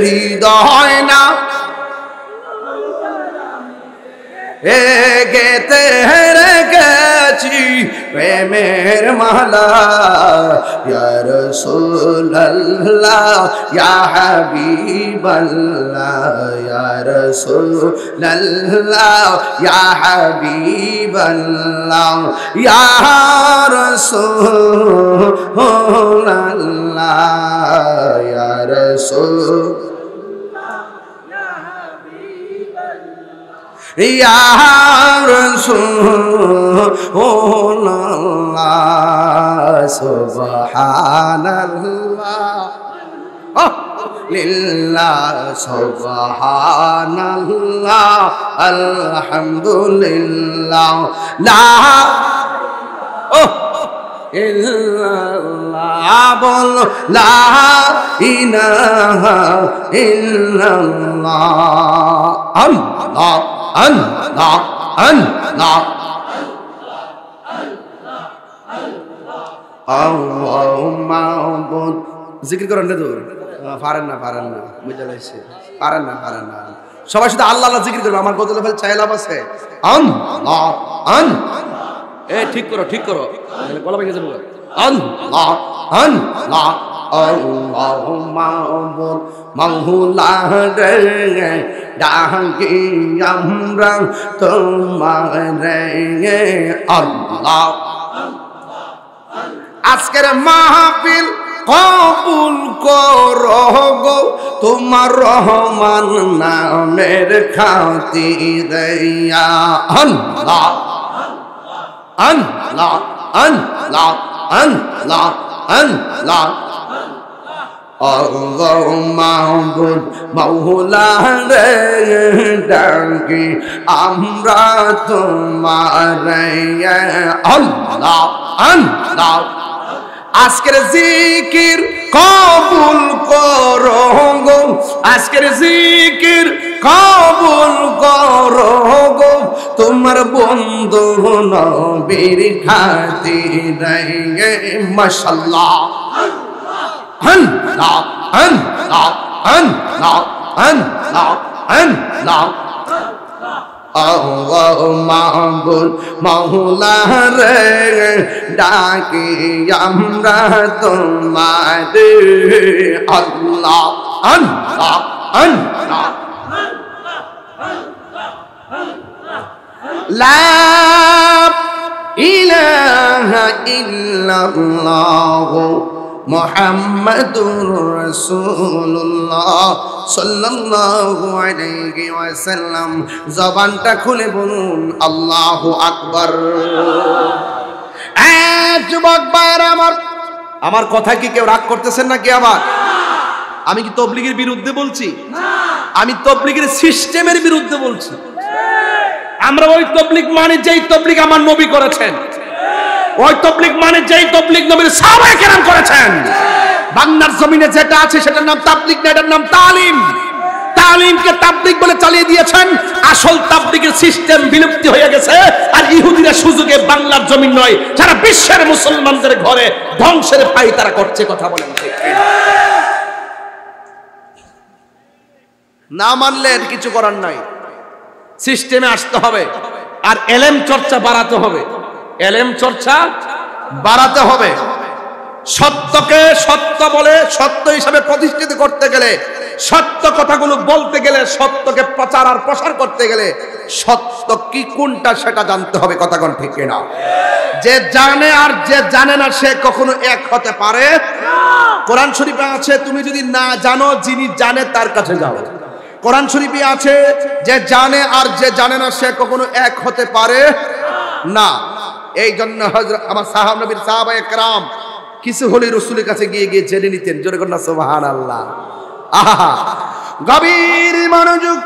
হৃদয় না গেতে রেখেছি প্রেমের মালা। ইয়া রাসূলুল্লাহ ইয়া হাবিবাল্লাহ, ইয়া রাসূলুল্লাহ ইয়া হাবিবাল্লাহ, ইয়া রাসূলুল্লাহ ইয়া রাসূল, ইয়া রাসূলুল্লাহ সুবহানাল্লাহ। লিল্লাহ সুবহানাল্লাহ আলহামদুলিল্লাহ লা ইল্লাল্লাহ বল লা ইলাহা ইল্লাল্লাহ আল্লাহ আল্লাহ আল্লাহ আল্লাহ জিকির করেন না তো পারেন না বুঝতে পারছি পারেন না সবাই শুধু আল্লাহ আল্লাহ জিকির করবে আমার গজলে ফেল চাইলাম আছে আল্লাহ এ ঠিক করো গলা ভেঙে যাবো আল্লাহ আল্লাহ আল্লাহুম্মা মাওলা রে ডাকি আমরা তোমারে আল্লাহ আজকের মাহফিল কবুল করো গো তোমার রহমান নামের খাতিরে ইয়া আল্লাহ আল্লাহ আল্লাহ আল্লাহ আল্লাহ আল্লাহুম্মা মাওলা রে ডাকি আমরা তোমারে আল্লাহ আল্লাহ আজকের জিকির কবুল করো গো আজকের জিকির কবুল করো গো তোমার বন্ধু নবীর খাতিরে মাশাআল্লাহ আল্লাহ আল্লাহ আল্লাহ আল্লাহ আল্লাহ মাহবুব মাওলা রে ডাকি আমরা তোমারে আল্লাহ আল্লাহ আল্লাহ লা ইলাহা ইল্লাল্লাহ মুহাম্মাদুর রাসূলুল্লাহ সাল্লাল্লাহু আলাইহি ওয়াসাল্লাম জবানটা খুলে বলুন আল্লাহু আকবার যুবক ভাইরা আমার কথা কি কেউ রাগ করতেছেন নাকি আবার আমি কি তাবলীগের বিরুদ্ধে বলছি আমি তাবলীগের সিস্টেমের বিরুদ্ধে বলছি আমরা ওই তাবলীগ মানে যেই তাবলীগ আমার নবী করেছেন ওই তাবলীগ মানে যেই তাবলীগ নবীর সাহাবায়ে কেরাম করেছেন বাংলার জমিনে যেটা আছে সেটার নাম তাবলীগ না এটার নাম তালিম তালিমকে তাবলীগ বলে চালিয়ে দিয়েছেন আসল তাবলীগের সিস্টেম বিলুপ্তি হয়ে গেছে আর ইহুদিরা সুযোগে বাংলার জমিন নয় সারা বিশ্বের মুসলমানদের ঘরে ধ্বংসের পাই তারা করছে কথা বলেন ঠিক না মানলে কিছু করার নাই সিস্টেমে আসতে হবে আর এলেম চর্চা বাড়াতে হবে এলেম চর্চা বাড়াতে হবে সত্যকে সত্য বলে সত্য হিসাবে প্রতিষ্ঠিত করতে গেলে সত্য কথাগুলো বলতে গেলে সত্যকে প্রচার আর প্রসার করতে গেলে সত্য কি কোনটা সেটা জানতে হবে কথা কোন ঠিক না যে জানে আর যে জানে না সে কখনো এক হতে পারে কোরআন শরীফে আছে তুমি যদি না জানো যিনি জানে তার কাছে যাও কোরআন শরীফে আছে যে জানে আর যে জানে না সে কখনো এক হতে পারে না এই জন্য হযরত আমার সাহাবা নবীর সাহাবায়ে কেরাম কিছু হলে রাসূলের কাছে গিয়ে জেনে নিতেন জোরে কন্যা সুবহানাল্লাহ আহা গভীর মনোযোগ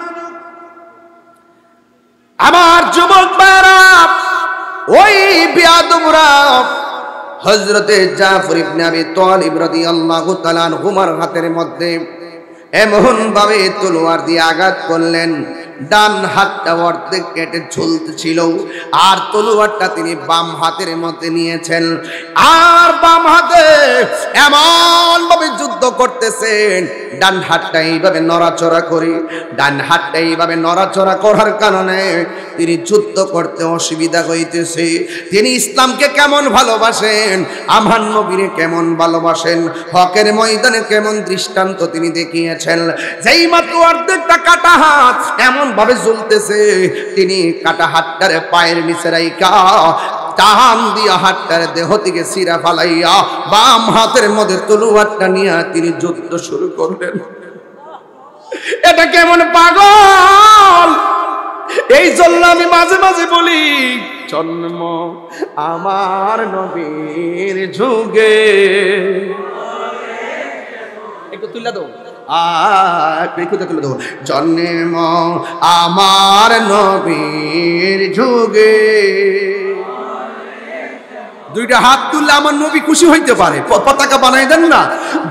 আমার যুবক ভাইরা ওই বিয়াদবরা হযরতে জাফর ইবনে আবি তালিব রাদিয়াল্লাহু তাআলা আনহুর হাতের মধ্যে এমন ভাবে তলোয়ার দিয়ে আঘাত করলেন ডান হাতটা অর্ধেক কেটে ঝুলতেছিল আর তলোয়ারটা তিনি বাম হাতের মধ্যে নিয়েছেন আর বাম হাতে এমন ভাবে যুদ্ধ করতেছেন ডান হাতটা এইভাবে নড়াচড়া করে ডান হাতটা এইভাবে নড়াচড়া করার কারণে তিনি যুদ্ধ করতে অসুবিধা হইতেছে তিনি ইসলামকে কেমন ভালোবাসেন আমার নবীরে কেমন ভালোবাসেন হকের ময়দানে কেমন দৃষ্টান্ত তিনি দেখিয়েছেন যেই মাত্র অর্ধেকটা কাটা হাত এমন ভাবে ঝুলতেছে তিনি কাটা হাতটারে পায়ের নিচে রাইখা ডান দিয়া হাতটার দেহ থেকে চিরা ফালাইয়া বাম হাতের মধ্যে তলোয়ারটা নিয়ে তিনি যুদ্ধ শুরু করলেন এটা কেমন পাগল এই জন্য আমি মাঝে মাঝে বলি জন্ম আমার নবীর যুগে একটু তুলে দাও কোথায় তুলে দেবো? জন্ম আমার নবীর যুগে। দুইটা হাত তুললে আমার নবী খুশি হইতে পারে, পতাকা বানাই দেন না।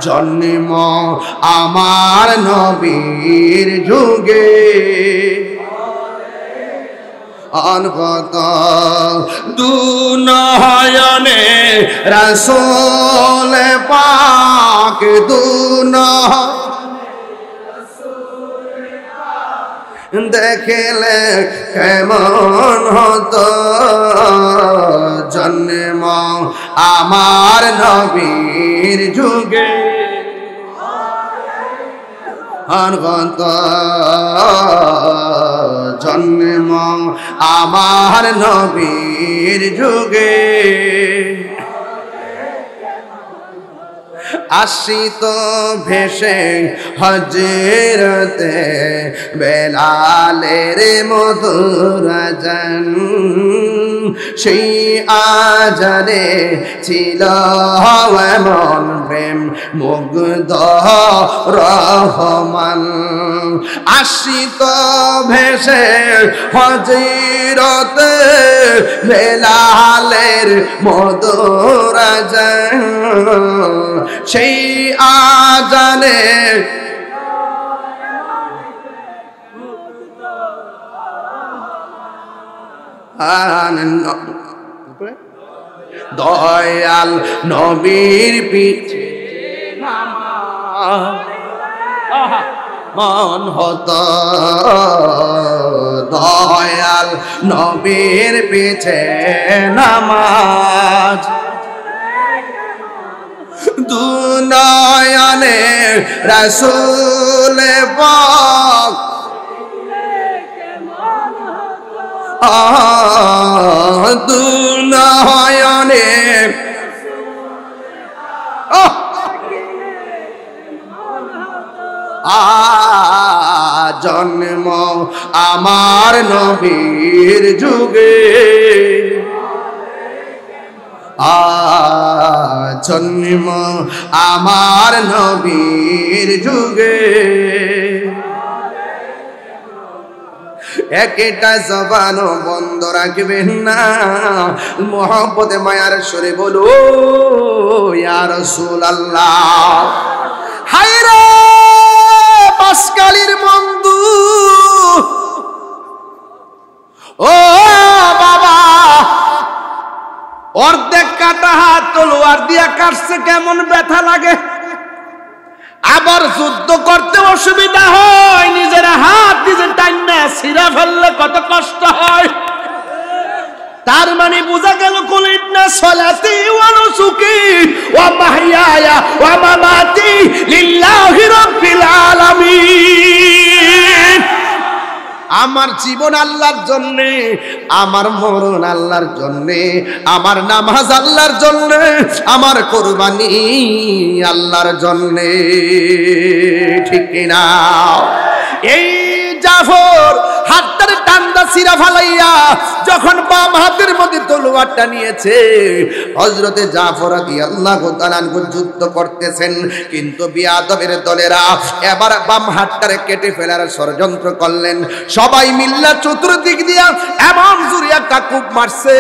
জন্ম আমার নবীর যুগে, অনবত দুনয়নে রাসূল পাক, দেখলে কেমন হতো জন্ম আমার নবীর যুগে। অনবত জন্ম আমার নবীর যুগে, আসিত ভেসে হজরতে বেলালের মধুর আজান, সেই আজানে ছিল এমন প্রেম মুগ্ধ রহমান। আসিত ভেসে হজরতে বেলালের মধুর আজান, সেই আজানে দয়াল নবীর পিছে মন হতো, দয়াল নবীর পিছে নামাজ, দুনয়নে রাসূল পাক, দুনয়নে জন্ম আমার নবীর যুগে, জন্ম আমার নবীর যুগে। একটা জবানও বন্ধ রাখবেন না, মোহাম্মতে মায়ার সুরে বলো ইয়া রাসূলুল্লাহ। হায়রে পাঁচকালীর বন্ধু, ও বাবা, অর্ধেক কাটা হাত তলোয়ার দিয়া কাটছে, কেমন ব্যথা লাগে। আবার যুদ্ধ করতে অসুবিধা হয়, নিজের হাত নিজের টাইনা ছিঁড়া ফেললে কত কষ্ট হয়। তার মানে বোঝা গেল কুলিনা সলাতি ওয়া নুসুকি ওয়া মাহইয়ায়া ওয়া মামাতি লিল্লাহি রাব্বিল আলামিন। আমার জীবন আল্লাহর জন্যে, আমার মরণ আল্লাহর জন্যে, আমার নামাজ আল্লাহর জন্যে, আমার কোরবানি আল্লাহর জন্যে, ঠিক কিনা? এই জাফর হাতটার টান্দা ছিঁড়া ফালাইয়া যখন বাম হাতের মধ্যে তলোয়ারটা নিয়েছে, হযরতে জাফর রাদিয়াল্লাহু তাআলা আনহু যুদ্ধ করতেছেন, কিন্তু বিয়াদবের দলেরা এবার বাম হাতটারে কেটে ফেলার ষড়যন্ত্র করলেন। সবাই মিল্লা চতুর্দিক দিয়া এমন জোরে একটা কূপ মারছে,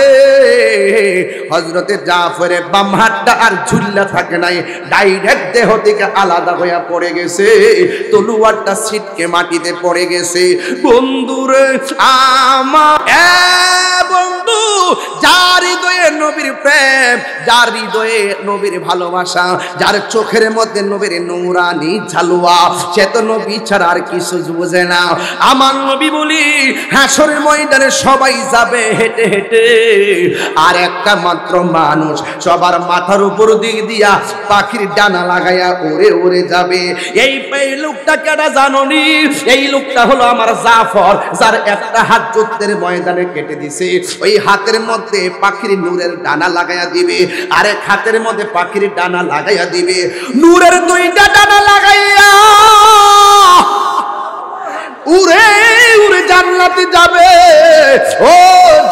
হযরতে জাফরের বাম হাতটা আর ঝুল্লা থাকে নাই, ডাইরেক্ট দেহ থেকে আলাদা হয়ে পড়ে গেছে, তলোয়ারটা ছিটকে মাটিতে পড়ে গেছে। বন্ধুরে আমার, বন্ধু, যার হৃদয়ে নবীর প্রেম, যার হৃদয়ে নবীর ভালোবাসা, যার চোখের মধ্যে নবীর নূরানি ঝালুয়া, সে তো নবী ছাড়া আর কিছু বুঝে না। আমার নবী বলি হাসরের ময়দানে সবাই যাবে হেঁটে হেঁটে, আর একটা মাত্র মানুষ সবার মাথার উপর দিক দিয়া পাখির ডানা লাগাইয়া উড়ে উড়ে যাবে। এই লোকটা কেডা জানোনি? এই লোকটা হলো আমার জাফর, যার একটা হাত যুদ্ধের ময়দানে কেটে দিছে। ওই হাতের মধ্যে পাখির নূরের ডানা লাগাইয়া দিবে, আরেক হাতের মধ্যে পাখির ডানা লাগাইয়া দিবে, নূরের দুইটা ডানা লাগাইয়া উড়ে উড়ে জান্নাতে যাবে। ও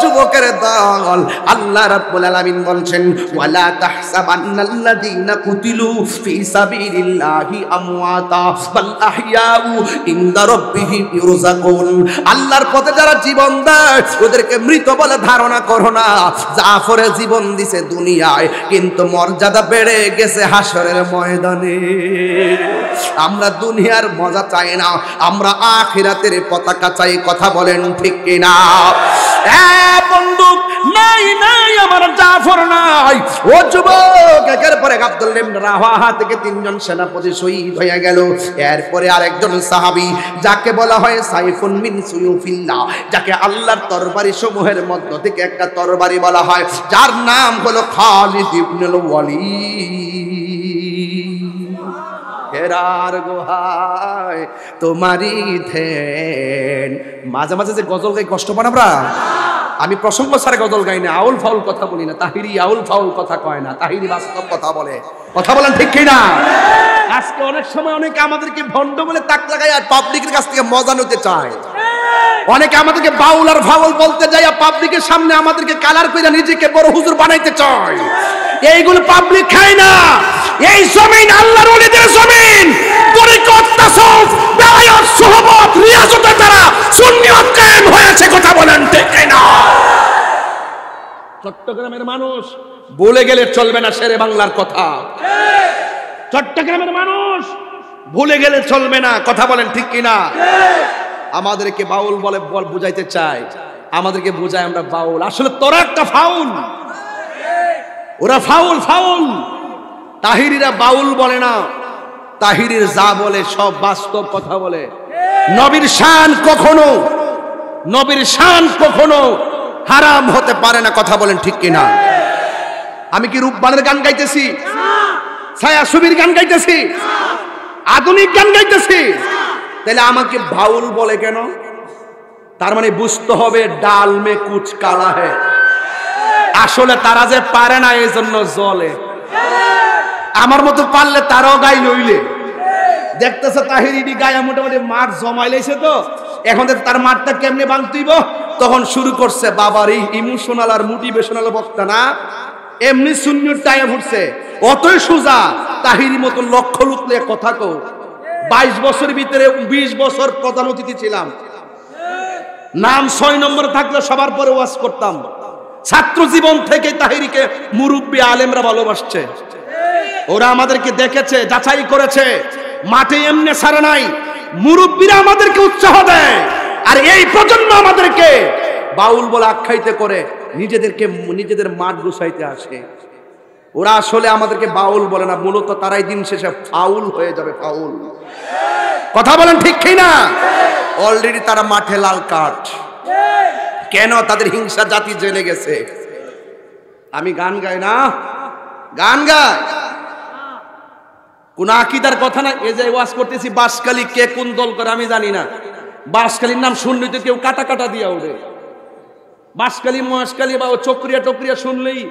যুব যুবকের দল। আল্লাহ রাব্বুল আলামিন বলছেন ওয়ালা তাহসাবান্নাল্লাযীনা কুতিলু ফি সাবিলিল্লাহি আমওয়াতা বাল আহইয়াউ ইনদা রাব্বিহিম ইরযাকুন। আল্লাহর পথে যারা জীবন দেয় ওদেরকে মৃত বলে ধারণা করো না। জাফরে জীবন দিছে দুনিয়ায়, কিন্তু মর্যাদা বেড়ে গেছে হাসরের ময়দানে। আমরা দুনিয়ার মজা চাই না, আমরা আখিরাতের পতাকা চাই। কথা বলেন ঠিক কিনা? বন্দুক নাই নাই আমার জাফর নাই। ও যুবক, একের পরে আব্দুল্লাহ ইবনে রাওয়াহা থেকে 3 জন সেনাপতি শহীদ হয়ে গেল। এরপরে আরেকজন সাহাবী যাকে বলা হয় সাইফুন মিন সুয়ুফিল্লাহ, যাকে আল্লাহর তরবারি সমূহের মধ্য থেকে একটা তরবারি বলা হয়, যার নাম হলো খালিদ ইবনুল ওয়ালিদ। হেরার গুহায় তোমারই ধ্যান। মাঝে মাঝে যে গজল গাই কষ্ট পান আমরা। আমি প্রসঙ্গ ছাড়া গজল গাই না, আউল ফাউল কথা বলি না। তাহিরি আউল ফাউল কথা কয় না, তাহিরি বাস্তব কথা বলে। কথা বলেন ঠিক কি না? আজকে অনেক সময় অনেকে আমাদেরকে ভণ্ড বলে তাক লাগায় আর পাবলিকের কাছ থেকে মজা নিতে চায়। অনেকে আমাদেরকে বাউল আর ফাউল বলতে যায় আর পাবলিকের সামনে আমাদেরকে কালার করে নিজেকে বড় হুজুর বানাইতে চায়। এইগুলো পাবলিক খায় না। এই জমিন আল্লাহর ওলিদের জমিন। তরিকত, তাসাউফ, বেলায়েত, সুহবত, রিয়াজতের দ্বারা সুন্নিয়ত কায়েম হয়েছে। কথা বলেন ঠিক না? চট্টগ্রামের মানুষ বলে গেলে চলবে না শেরে বাংলার কথা। চট্টগ্রামের মানুষ ভুলে গেলে চলবে না। কথা বলেন ঠিক কিনা? আমাদেরকে বাউল বলে বুঝাইতে চায়, আমাদেরকে বুঝায় আমরা বাউল। আসলে তোরা একটা ফাউল, ওরা ফাউল ফাউল। তাহিরিরা বাউল বলে না, তাহিরির যা বলে সব বাস্তব কথা বলে। নবীর শান কখনো, নবীর শান কখনো হারাম হতে পারে না। কথা বলেন ঠিক কিনা? আমি কি রূপবানের গান গাইতেছি? ছায়া ছবির গান গাইতেছি? আধুনিক গান গাইতেছি? তাহলে আমাকে বাউল বলে কেন? তার মানে বুঝতে হবে ডাল মে কুচ কালা হে। আসলে তারা যে পারে না এই জন্য জলে। আমার মতো পারলে তারাও গাই লইলে। দেখতেছে তাহিরি গায়ে মোটামুটি মাঠ জমাই লাইছে, তো এখন তার মাঠটা কেমনে বাংতিব তখন শুরু করছে বাবার এই ইমোশনাল আর মোটিভেশনাল বক্তা না, এমনি শূন্যর টাইম উঠছে। অতই সোজা তাহিরি মতো লক্ষ লুকলে কথা কো। 22 বছরের ভিতরে 20 বছর প্রধান অতিথি ছিলাম। নাম 6 নম্বরে থাকলে সবার পরে ওয়াজ করতাম। ছাত্র জীবন থেকে তাহিরিকে মুরব্বী আলেমরা ভালোবাসছে। ওরা আমাদেরকে দেখেছে, যাচাই করেছে, মাঠে এমনি ছাড়া নাই। মুরব্বীরা আমাদেরকে উৎসাহ দেয়, আর এই প্রজন্ম আমাদেরকে বাউল বলে আখ্যায়িত করে নিজেদের মাঠ গুছাইতে আসে। ওরা আসলে আমাদেরকে বাউল বলে না, মূলত তারাই দিন শেষে ফাউল হয়ে যাবে। ফাউল। কথা বলেন ঠিক কি না? অলরেডি তারা মাঠে লাল কার্ড। কেন? তাদের হিংসা জাতি জেনে গেছে। আমি গান গাই না, গান গাই কোন আকীদার কথা না। এই যে ওয়াজ করতেছি বাঁশখালী, কে কোন দল করে আমি জানি না। বাঁশখালীর নাম শুনলেই তো কেউ কাটা কাটা দিয়া ওঠে। বাঁশখালী, মহেশখালী বা চক্রিয়া টক্রিয়া শুনলেই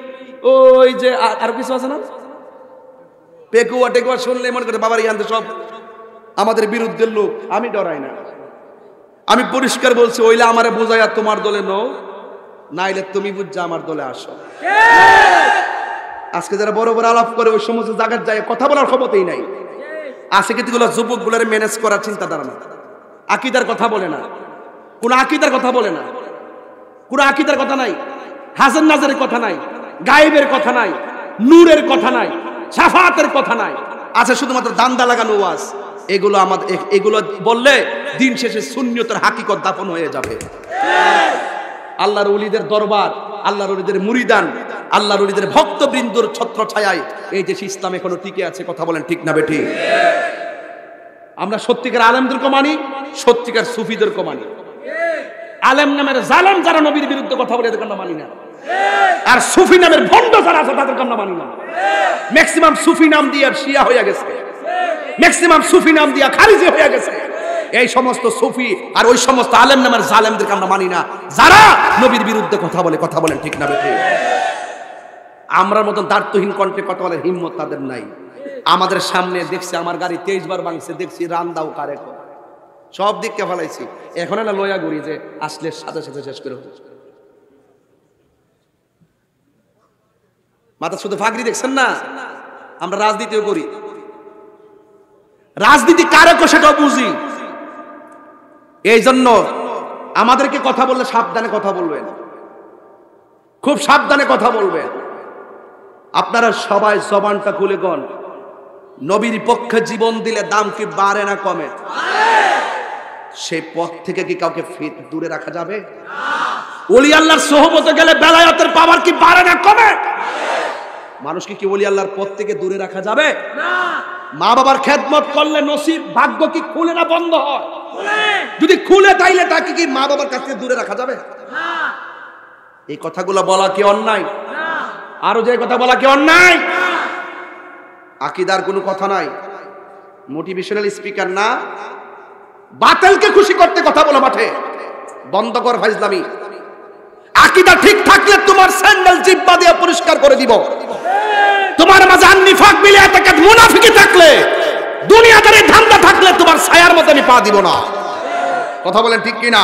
ওই যে আর কিছু আছে না, পেকুয়া টেকুয়া শুনলেই মনে করে বাবার ইয়ান্তে সব আমাদের বিরুদ্ধের লোক। আমি ডরাই না। আমি পরিষ্কার বলছি, ওইলে আমারে বোঝাইয়া তোমার দলে নও, নাইলে তুমি বুঝা আমার দলে আসো। আজকে যারা বড় বড় আলাপ করে ওই সমস্ত জায়গায় যায় কথা বলার ক্ষমতাই নাই। আজকে কিছুগুলো যুবক গুলার ম্যানেজ করার চিন্তাধারা না। আকীদার কথা বলে না, কোন আকীদার কথা বলে না, কোন আকীদার কথা নাই, হাসান নাজারের কথা নাই, গায়েবের কথা নাই, নূরের কথা নাই, শাফাতের কথা নাই। আছে শুধুমাত্র দান্দা লাগানো ওয়াজ। এগুলো আমাদের, এগুলো বললে দিন শেষে সুন্নিয়তের হাকিকত দাফন হয়ে যাবে। আল্লাহর ওলিদের দরবার, আল্লাহর ওলিদের মুরিদান, আল্লাহর ওলিদের ভক্তবৃন্দর ছত্র ছায়ায় এই দেশ ইসলাম এখনো টিকে আছে। কথা বলেন ঠিক না বেঠিক? আমরা সত্যিকার আলেমদেরকে মানি, সত্যিকার সুফিদেরকে মানি। আলেম নামের জালেম যারা নবীর বিরুদ্ধে কথা বলে এদেরকে আমরা মানি না। আর সুফি নামের ভণ্ড যারা আছে তাদেরকে আমরা মানি না। ম্যাক্সিমাম সুফি নাম দিয়ে শিয়া হয়ে গেছে, ম্যাক্সিমাম সুফি নাম দিয়ে খারিজি হয়ে গেছে। এই সমস্ত সুফি আর ওই সমস্ত আলেম নামের জালেমদেরকে আমরা মানি না, যারা নবীর বিরুদ্ধে কথা বলে। কথা বলেন ঠিক না বেঠিক? আমরার মতন দার্থহীন কণ্ঠে কথা বলার হিম্মত তাদের নাই। আমাদের সামনে দেখছি আমার গাড়ি 23 বার ভাঙছে, দেখছি রান্দাও কারে সব দিককে ফেলাইছি। এখন না লয়া গড়ি যে আসলে সাথে সাথে শেষ করে মাথা শুধু ফাগরি দেখছেন না? আমরা রাজনীতিও করি, রাজনীতি কারক সেটাও বুঝি। এই জন্য আমাদেরকে কথা বললে সাবধানে কথা বলবেন, খুব সাবধানে কথা বলবেন। আপনারা সবাই জবানটা খুলে গন, নবীর পক্ষে জীবন দিলে দাম কি বাড়ে না কমে? সেই পথ থেকে কি কাউকে দূরে রাখা যাবে? ওলি আল্লাহর সোহবতে গেলে বেলায়েতের পাওয়ার কি বাড়ে না কমে? মানুষকে কি ওলি আল্লাহর পথ থেকে দূরে রাখা যাবে? না। মা বাবার খেদমত করলে নসিব ভাগ্য কি খুলে না বন্ধ হয়? যদি খুলে তাইলে তাকে কি মা বাবার কাছ থেকে দূরে রাখা যাবে? না। এই কথাগুলো বলা কি অন্যায়? না। আরো যে কথা বলা কি অন্যায়? না। আকীদার কোনো কথা নাই, মোটিভেশনাল স্পিকার না, বাতিলকে খুশি করতে কথা বলা মাঠে বন্ধ কর ফাইজলামি। আকীদা ঠিক থাকলে তোমার স্যান্ডেল জিহ্বা দিয়ে পরিষ্কার করে দিব। তোমার মাঝে নিফাক মিলিয়ে থাকে, মুনাফিকি থাকলে, দুনিয়াদারি ধান্দা থাকলে তোমার ছায়ার মধ্যে আমি পা দিব না। কথা বলেন ঠিক কি না?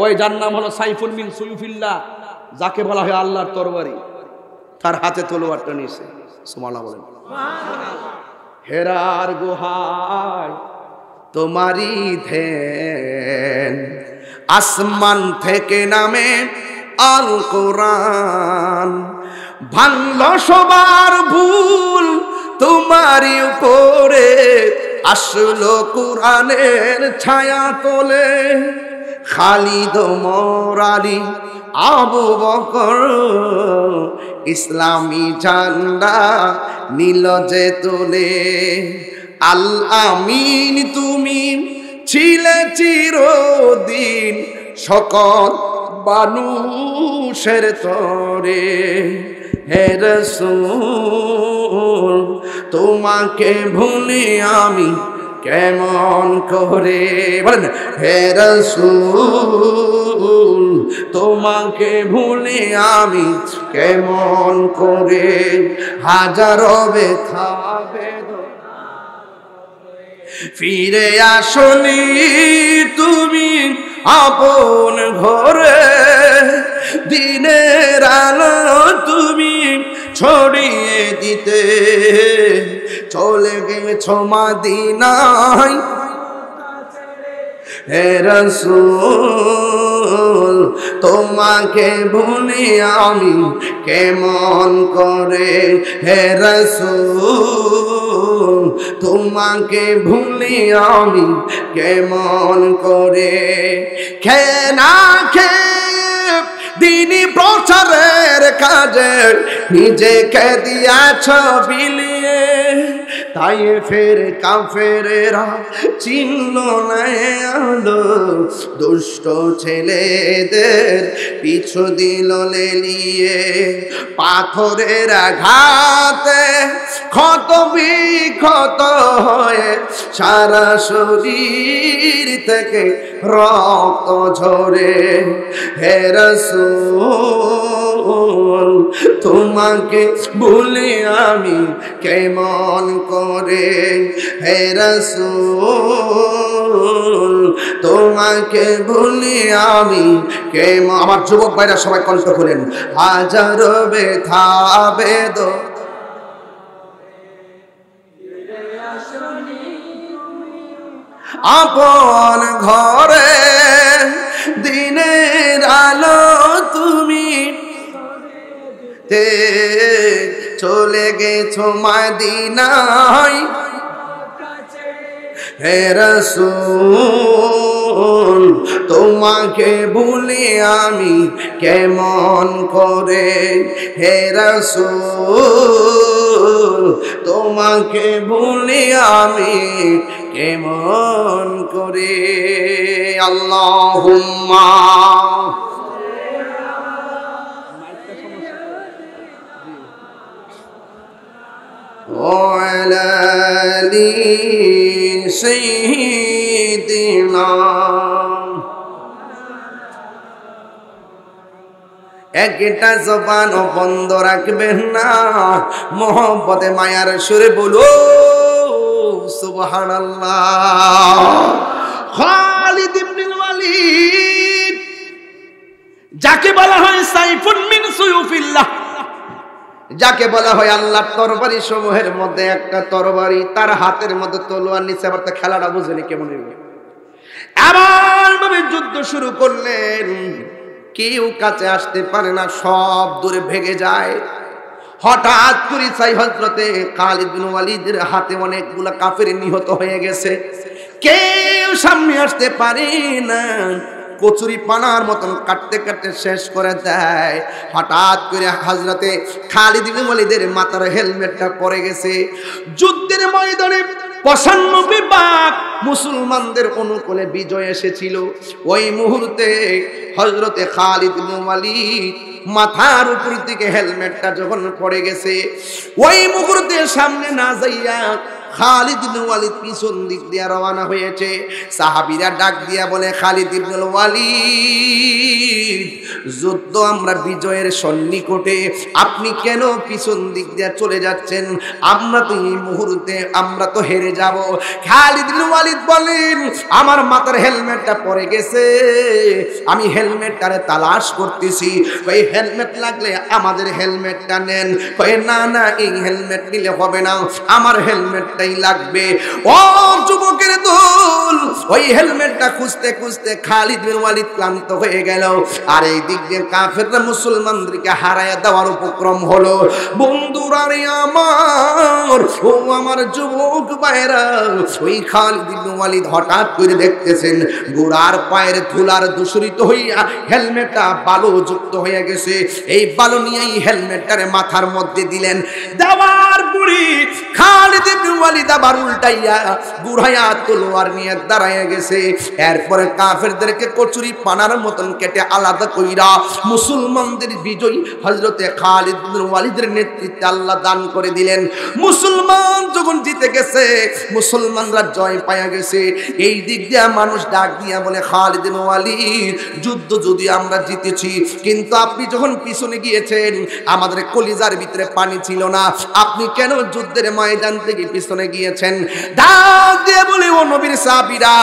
ওই যার নাম হলো সাইফুল মিন সুয়ুফিল্লাহ, যাকে বলা হয় আল্লাহর তরবারি, তার হাতে তলোয়ারটা নিয়েছে। সুবহানাল্লাহ বলেন। হেরার গুহায় তোমারই ধ্যান, আসমান থেকে নামে আল কোরআন, ভাঙল সবার ভুল তোমারই উপরে, আসলো কোরআনের ছায়া তোলে, খালিদ ওমর আলী আবু বকর, ইসলামী ঝান্ডা নীল যে তোলে। আল আমিন তুমি ছিলে চিরদিন সকল মানুষের তরে, হে রাসূল তোমাকে ভুলি আমি কেমন করে? বলেন, হে রাসূল তোমাকে ভুলি আমি কেমন করে, হাজারো ব্যথা বেদনা ফিরে আসনি তুমি আপন ঘরে, দিনের আলো তুমি ছড়িয়ে দিতে, চলে গেছো মদিনায় হে রাসূল তোমাকে ভুলি আমি কেমন করে, হে রাসূল তোমাকে ভুলি আমি কেমন করে। খেয়ে না খেয়ে দিনী প্রচারের কাজে নিজেকে দিয়াছ বিলিয়ে, তাই ফের কাফেরেরা চিনল না আলো, দুষ্ট ছেলেদের পিছু দিল লেলিয়ে, পাথরের আঘাতে ক্ষত বিক্ষত হয়ে সারা শরীর থেকে রক্ত ঝরে, হে রাসূল তোমাকে ভুলি আমি কেমন করে, হে রাসূল তোমাকে ভুলি আমি কেমন। আমার যুবক ভাইরা সবাই কণ্ঠ খুলেন, হাজারো ব্যথা বেদনা আপন ঘরে, দিনের আলো তুমি চলে গেছো মদিনায়, হে রাসূল তোমাকে ভুলি আমি কেমন করে, হে রাসূল তোমাকে ভুলি আমি কেমন করে। আল্লাহুম্মা ওয়ালা আলি সাইয়্যিদিনা। একটা জবানও বন্ধ রাখবেন না, মোহব্বতে মায়ার সুরে বলো সুবহানাল্লাহ। খালিদ ইবনে ওয়ালিদ, যাকে বলা হয় সাইফুন মিন সুয়ুফিল্লাহ, যাকে বলা হয় আল্লাহর তরবারি সমূহের মধ্যে একটা তরবারি, তার হাতের মধ্যে তলোয়ার নিচে, আবার তা খেলাটা বুঝেনি কেমন এমন ভাবে যুদ্ধ শুরু করলেন, কেউ কাছে আসতে পারে না, সব দূরে ভেগে যায়। হঠাৎ করে চাই হযরতে খালিদ বিন ওয়ালিদের হাতে অনেকগুলা কাফের নিহত হয়ে গেছে, কেউ সামনে আসতে পারে না, কচুরি পানার মতন কাটতে কাটতে শেষ করে দেয়। হঠাৎ করে হযরতে খালিদ বিন ওয়ালিদের মাথার হেলমেটটা পড়ে গেছে। যুদ্ধের ময়দানে 95 ভাগ মুসলমানদের অনুকূলে বিজয় এসেছিল। ওই মুহূর্তে হযরতে খালিদ বিন ওয়ালিদ মাথার উপর থেকে হেলমেটটা যখন পড়ে গেছে, ওই মুহূর্তে সামনে না যাইয়া খালিদ ইবনে ওয়ালিদ পিছন দিক দিয়ে রওনা হয়েছে। সাহাবীরা ডাক দিয়া বলে, খালিদ ইবনে ওয়ালিদ, যুদ্ধ আমরা বিজয়ের সন্নিকটে, আপনি কেন পিছন দিক দিয়ে চলে যাচ্ছেন? আমরা তো এই মুহূর্তে আমরা তো হেরে যাব। খালিদ ইবনে ওয়ালিদ বলেন, আমার মাথার হেলমেটটা পড়ে গেছে, আমি হেলমেটটারে তালাশ করতেছি, ওই হেলমেট লাগলে আমাদের হেলমেটটা নেন। কয় না না, এই হেলমেট নিলে হবে না, আমার হেলমেটটাই লাগবে। ও যুবকের দল, ওই হেলমেটটা খুঁজতে খুঁজতে খালিদ বিন ওয়ালিদ ক্লান্ত হয়ে গেল। আর এই দিক দিয়ে কাফেররা মুসলমানদেরকে হারায়া দেওয়ার উপক্রম হলো। বন্ধুরা রে আমার, ও আমার যুবক ভাইরা, ওই খালিদ বিন ওয়ালিদ হঠাৎ করে দেখতেছেন গোড়ার পায়ের ধুলার দূষিত হইয়া হেলমেটটা বালু যুক্ত হয়ে গেছে। এই বালু নিয়ে এই হেলমেটটারে মাথার মধ্যে দিলেন, দেওয়ার পরে খালিদ ইবনে ওয়ালিদ আবার উল্টাইয়া গুড়াইয়া তলোয়ার নিয়ে দাঁড়ায় গেছে। এরপরে কাফেরদেরকে কচুরি পানার মতন কেটে আলাদা কইরা মুসলমানদের বিজয়ী হযরতে খালিদ ইবনে ওয়ালিদের নেতৃত্বে আল্লাহ দান করে দিলেন। মুসলমান যখন জিতে গেছে, মুসলমানরা জয় পায়া গেছে, এই দিক দিয়ে মানুষ ডাক দিয়া বলে, খালিদ ইবনে ওয়ালিদ, যুদ্ধ যদি আমরা জিতেছি, কিন্তু আপনি যখন পিছনে গিয়েছেন আমাদের কলিজার ভিতরে পানি ছিল না, আপনি কেন যুদ্ধের ময়দান থেকে পিছনে গিয়েছেন? ডাক দিয়ে বলে, ও নবীর সাহাবীরা,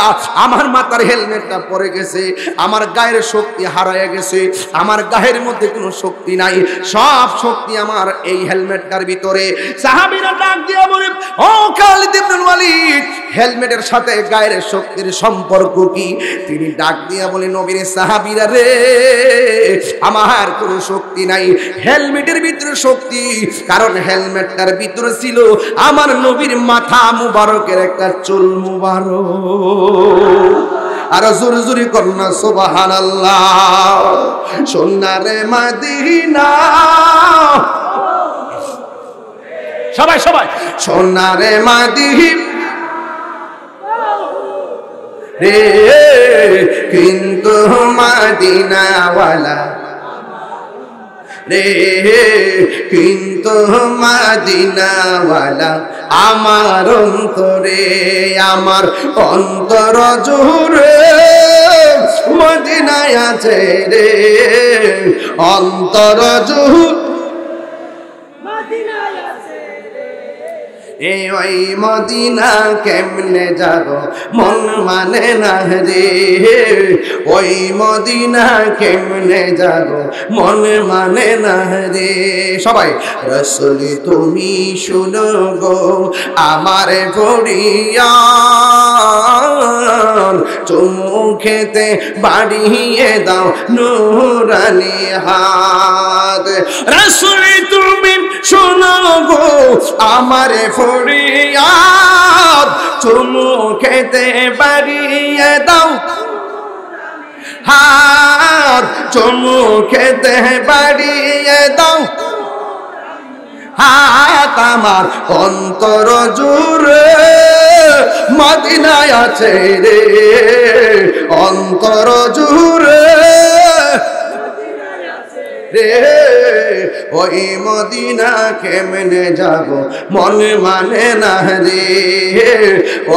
আমার মাথার হেলমেটটা পড়ে গেছে, আমার গায়ের শক্তি হারায় গেছে, আমার গায়ের মধ্যে কোনো শক্তি নাই, সব শক্তি আমার এই হেলমেটটার ভিতরে। সাহাবীরা ডাক দিয়ে বলে, ও খালিদ ইবনে ওয়ালিদ, হেলমেটের সাথে গায়ের শক্তির সম্পর্ক কি? তিনি ডাক দিয়ে বলে, নবীর সাহাবীরা রে, আমার কোনো শক্তি নাই, হেলমেটের ভিতরে শক্তি, কারণ হেলমেটটার ভিতরে ছিল আমার নবীর মাথা মুবারকের একটা চুল মুবারক। আর জোরে জোরে করনা সুবহানাল্লাহ। সোনারে মদিনা, সবাই সবাই, সোনারে মদিনা রে, কিন্তু মদিনাওয়ালা রে, কিন্তু মদিনাওয়ালা আমার অন্তরে, আমার অন্তর জুড়ে মদিনায় আছে রে, অন্তর জুড়ে মদিনায় আছে রে। ওই মদিনা কেমনে যাব মন মানে না রে, ওই মদিনা কেমনে যাব মন মানে না রে। সবাই, রাসূল তুমি শুনো গো আমার ফরিয়াদ, চুমু খেতে বাড়িয়ে দাও নূরানি হাত। রাসূল তুমি শুনো গো আমার ফরিয়াদ, চুমু খেতে বাড়িয়ে দাও হাত, চুমু খেতে বাড়িয়ে দাও হাত, আমার অন্তর জুড়ে মদিনায় আছে রে, অন্তর জুড়ে রে, ওই মদিনা কেমনে যাব মন মানে না রে,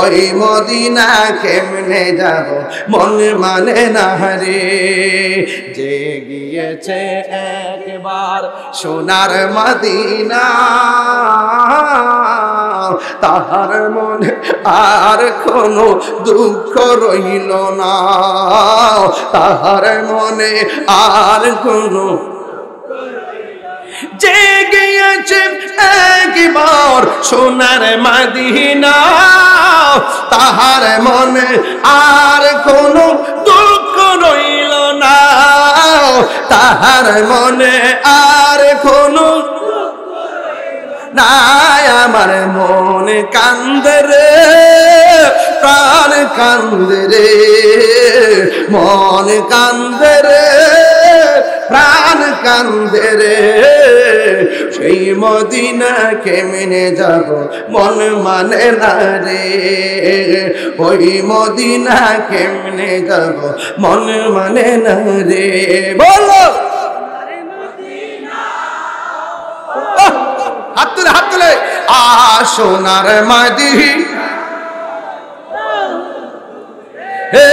ওই মদিনা কেমনে যাব মন মানে না রে। যে গিয়েছে একবার সোনার মদিনা, তাহার মনে আর কোনো দুঃখ রইল না, তাহার মনে আর কোনো জেগেছে একবার সোনার মদিনা, তাহার মনে আর কোনো দুঃখ রইল না, তাহার মনে আর কোনো নাই। আমার মন কান্দে রে, প্রাণ কান্দে রে, মন কান্দে রে, প্রাণ কান্দে রে। সেই মদিনা কেমনে যাব মন মানে না রে, ওই মদিনা কেমনে যাব মন মানে না রে। বলো হাত তুলে হাত তুলে, সোনার মদিনা হে,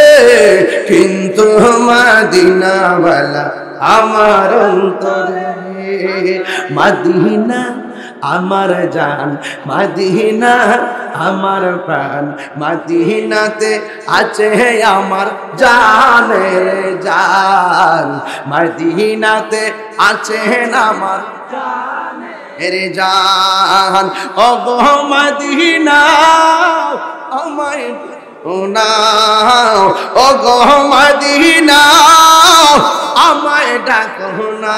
কিন্তু মদিনাওয়ালা আমার অন্তরে, মদিনা আমার জান, মদিনা আমার প্রাণ, মদিনাতে আছে আমার জানের জান, মদিনাতে আছে আমার জানের জান। ও গো মদিনা আমায় নাও, ও গো মদিনা আমায় ডাকো না,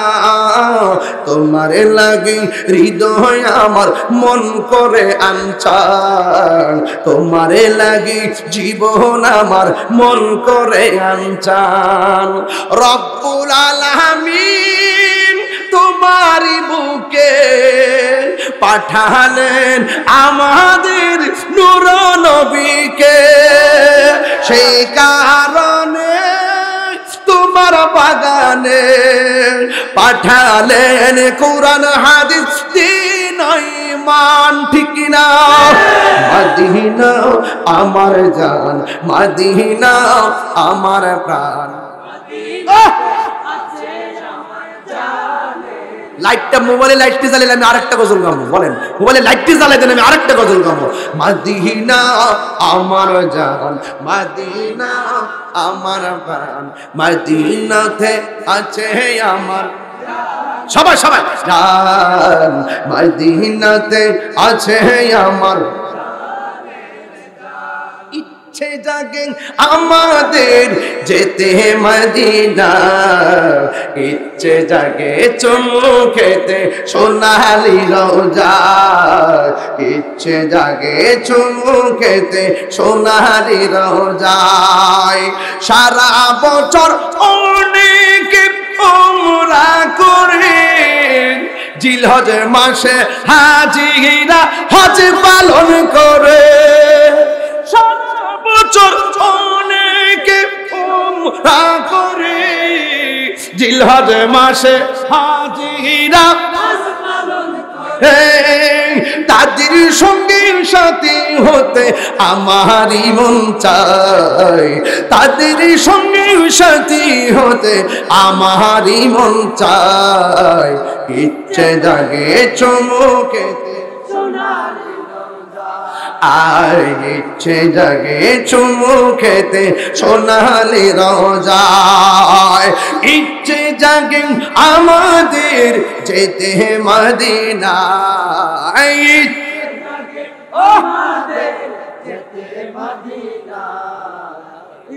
তোমার লাগি হৃদয় আমার মন করে আনচান, তোমার লাগি জীবন আমার মন করে আনচান। রব্বুল আলামিন তোমারই বুকে পাঠালেন আমাদের নূর নবীকে, সেই কারণে তোমার বাগানে পাঠালেন কোরআন হাদিস দ্বীন ঈমান, ঠিক না? মদিনা আমার জান, মদিনা আমার প্রাণ। লাইটটা মোবাইলে লাইটটি জ্বালালে আমি আরেকটা গজল গাবো, বলেন মোবাইলে লাইটটি জ্বালাই দেন আমি আরেকটা গজল গাবো। মদিনা আমার জান, মদিনা আমার প্রাণ, মদিনাতে আছে আমার সবাই সবাই জান, মদিনাতে আছে আমার ইচ্ছে জাগে আমাদের যেতে মদিনা, ইচ্ছে জাগে চুমু খেতে সোনালি রোজা, ইচ্ছে জাগে চুমু খেতে সোনালি রোজায়। সারা বছর অনেক উমরা করে, জিলহজ মাসে হাজিরা হজ পালন করে, বছর অনেকে উমরা করে, জিলহজ মাসে হাজিরা তাদের সঙ্গে সাথী হতে আমারই মন চায়, তাদের সঙ্গে সাথী হতে আমারই মন চায়। ইচ্ছে জাগে চমকেতে আর ইচ্ছে জাগে চুমু খেতে সোনালি রোজায়, ইচ্ছে জাগে আমাদের যেতে মদিনায়, ইচ্ছে জাগে আমাদের যেতে মদিনায়,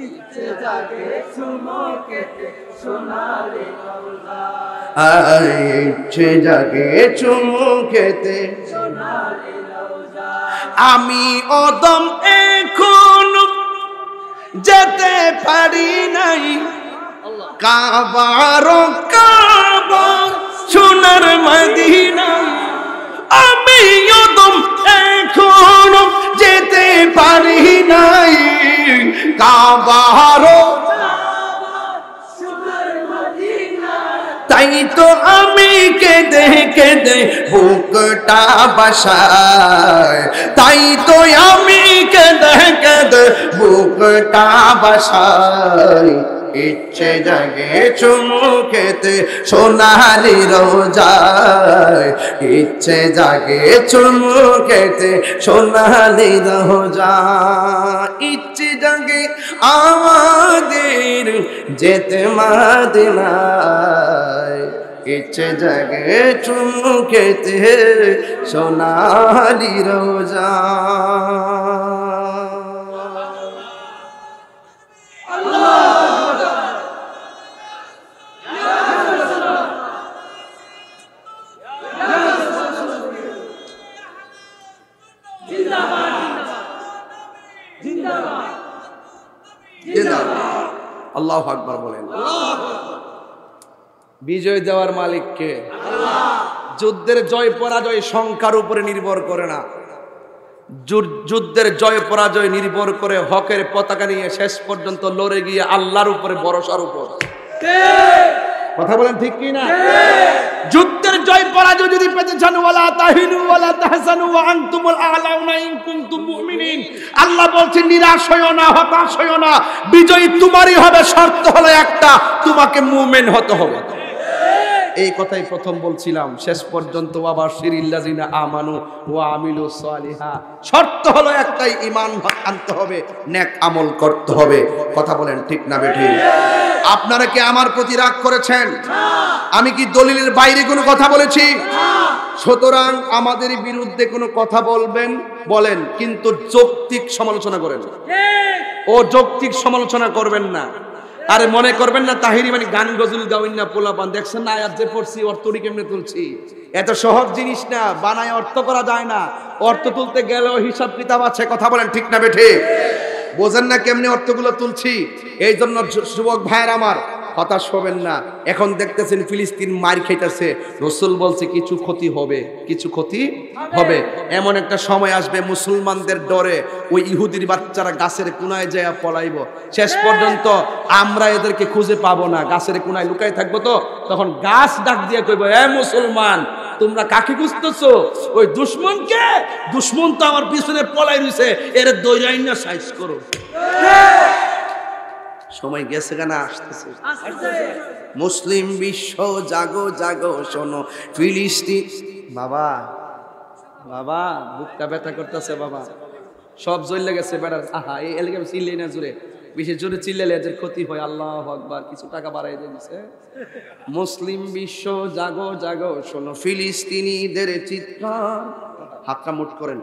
ইচ্ছে জাগে চুমু খেতে সোনালি রোজায়, ইচ্ছে জাগে চুমু খেতে সোনালি। আমি অদম এখন যেতে পারি নাই, কাবার কাবা সোনার মদিনা, আমি অদম এখন যেতে পারি নাই, কাবার তাই তো আমি কেঁদে কেঁদে বুকটা বাসায়, তাই তো আমি কেঁদে কেঁদে বুকটা বাসায়। ইচ্ছে জাগে চুমু খেতে সোনালি রোজায়, ইচ্ছে জাগে চুমু খেতে সোনালি রোজায়, ইচ্ছে জাগে আমাদের যেতে মদিনায়, ইচ্ছে জাগে চুমকেতে সোনালি রোজা। আল্লাহু আকবার বলেন। বিজয় দেওয়ার মালিক কে? যুদ্ধের জয় পরাজয় সংখ্যার উপরে নির্ভর করে না, যুদ্ধের জয় পরাজয় নির্ভর করে হকের পতাকা নিয়ে শেষ পর্যন্ত লড়ে গিয়ে আল্লাহর উপরে ভরসার উপর। কথা বলেন ঠিক কি না? যুদ্ধের জয় পরাজয় যদি পেতে চান, ওয়ালা তাহিনু ওয়ালা তাহজানু ওয়া আনতুমুল আ'লাউনা ইন কুনতুম মুমিনিন, আল্লাহ বলছেন নিরাশ হয়ো না, হতাশ হয়ো না, বিজয় তোমারই হবে, শর্ত হলো একটা, তোমাকে মুমিন হতে হবে। এই কথাই প্রথম বলছিলাম, শেষ পর্যন্ত ওয়াবাশিরিল্লাযিনা আমানু ওয়া আমিলুস সালিহা, শর্ত হলো একটাই, ঈমান আনতে হবে, নেক আমল করতে হবে। কথা বলেন ঠিক না বেঠিক? আপনারা কি আমার প্রতি রাগ করেছেন? আমি কি দলিলের বাইরে কোনো কথা বলেছি? সুতরাং আমাদের বিরুদ্ধে কোনো কথা বলবেন বলেন, কিন্তু যৌক্তিক সমালোচনা করেন। ও যৌক্তিক সমালোচনা করবেন না। আরে মনে করবেন না তাহিরি মানে গান গজল গাওয়েন না, পোলাপান দেখছেন না আয়াত যে পড়ছি অর্থটি কেমনে তুলছি, এত সহজ জিনিস না, বানায় অর্থ করা যায় না, অর্থ তুলতে গেলেও হিসাব কিতাব আছে। কথা বলেন ঠিক না বেঠিক? বোঝেন না কেমনে অর্থগুলো তুলছি? এই জন্য যুবক ভাইয়ের আমার, হতাশ হবেন না। এখন দেখতেছেন ফিলিস্তিন মার খাইতেছে, রাসূল বলছে কিছু ক্ষতি হবে, কিছু ক্ষতি হবে। এমন একটা সময় আসবে মুসলমানদের ডরে ওই ইহুদির বাচ্চারা গাছের কোনায় যায় পলাইব, শেষ পর্যন্ত আমরা এদেরকে খুঁজে পাবো না, গাছের কোনায় লুকাই থাকবো। তো তখন গাছ ডাক দিয়ে কইব, এ মুসলমান তোমরা কাকে খুঁজতেছো? ওই দুশমনকে? দুশমন তো আমার পিছনে পলাই রইছে, এর দৈরাই না সাইজ করো। সময় গেছে কেনা, আসতেছে। মুসলিম বিশ্ব জাগো জাগো শোনো ফিলিস্তিন। বাবা বাবা বুকটা ব্যথা করতেছে বাবা, সব জ্বলে গেছে বেড়ার। আহা এই এলাকা চিল্লে না জোরে, বেশি জোরে চিল্লালে এদের ক্ষতি হয়। আল্লাহু আকবার, কিছু টাকা বাড়াই দিয়েছে। মুসলিম বিশ্ব জাগো জাগো শোনো ফিলিস্তিনিদের চিৎকার। হাতটা মুঠ করেন,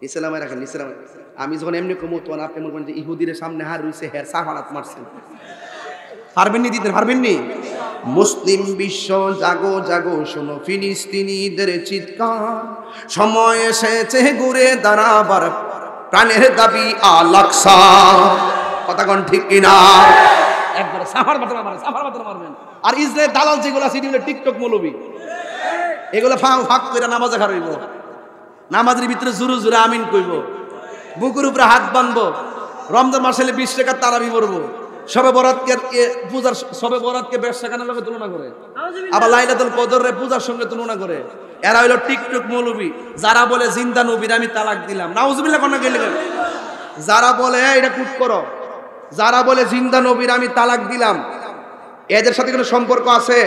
ইসলামে রাখেন, ইসলামে। আমি যখন এমনি কমো তখন আপনি মনে করেন যে ইহুদির সামনে হার রয়েছে, হ্যাঁ সাফারাত মারছেন। পারবেননি দিতে, পারবেননি? মুসলিম বিশ্ব জাগো জাগো শোনো ফিলিস্তিনিদের চিৎকার, সময় এসেছে ঘুরে দাঁড়াবার, প্রাণের দাবি আল আকসা। কথা কোন ঠিক কিনা? একবার সাফার বাতরা মারবেন, সাফার বাতরা মারবেন। আর ইসরায়েল দালাল যেগুলো আছে এগুলো টিকটক মৌলবী, এগুলো ফাঁক করে নামাজে খারাইব, নামাজের ভিতরে জোরে জোরে আমিন কইব, বুকের উপরে হাত বানবো, রমজান মাসে 20 টাকা তারাবি পড়বো, সবে বরাতকে পূজার, সবে বরাতকে বেশাকানের লগে তুলনা করে, আবার লাইলাতুল কদরের পূজার সঙ্গে তুলনা করে। এরা হইলো টিকটক মৌলবী। যারা বলে জিন্দা নবীর আমি তালাক দিলাম, নাউজুবিল্লাহ কোন গেলে, যারা বলে এটা কুট করো, যারা বলে জিন্দা নবীর আমি তালাক দিলাম, এদের সাথে কোনো সম্পর্ক আছে?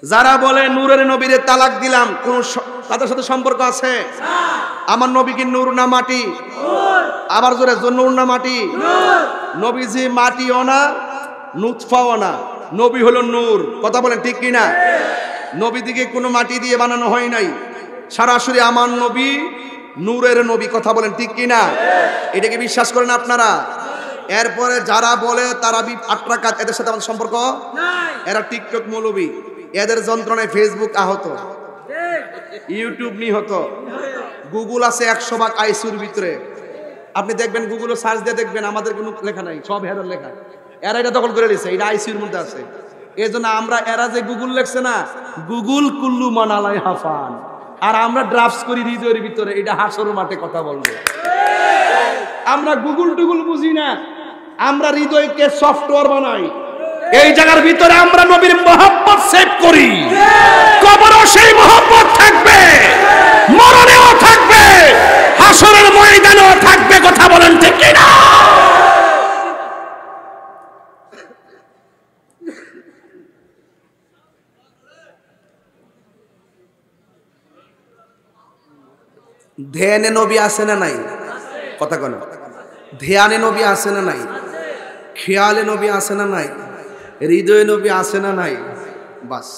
যারা বলে নূরের নবীরে তালাক দিলাম, কোন তাদের সাথে সম্পর্ক আছে? আমার নবী কি নূর না মাটি? আবার জোরে, নূর না মাটি? নবীজি মাটিও না, নুতফাও না, নবী হলো নূর। কথা বলেন ঠিক কিনা? নবী দিকে কোনো মাটি দিয়ে বানানো হয় নাই, সরাসরি আমার নবী নূরের নবী। কথা বলেন ঠিক কিনা? এটাকে বিশ্বাস করেন আপনারা? এরপরে যারা বলে তারা 8 রাকাত, এদের সাথে আমাদের সম্পর্ক নাই, এরা টিকটক মৌলবী। এদের যন্ত্রণায় ফেসবুক আহত, ইউটিউব নিহত, গুগল আছে 100 ভাগ আইসিউর ভিতরে। আপনি দেখবেন গুগলে সার্চ দিয়ে দেখবেন আমাদের কোনো লেখা নাই, সব হেরার লেখা। এরা এটা দখল করে নিয়েছে, এটা আইসিউর মধ্যে আছে। এই জন্য আমরা, এরা যে গুগল লেখছে না, গুগল কুল্লু মানালাই হাফান, আর আমরা ড্রাফটস করি হৃদয়ের ভিতরে, এটা হাসর মাঠে কথা বলবে। আমরা গুগল টুগুল বুঝি না, আমরা হৃদয়কে সফটওয়্যার বানাই। এই জায়গার ভিতরে আমরা নবীর মহব্বত সেভ করি, কবরও সেই মহব্বত থাকবে, মরণেও থাকবে, হাসরের ময়দানেও থাকবে। কথা বলেন ঠিক কিনা? ধ্যানে নবী আছে না নাই? কথা কোন ধ্যানে নবী আছে না নাই? খেয়ালে নবী আছে না নাই, হৃদয়ে নবী আছে না নাই, বাস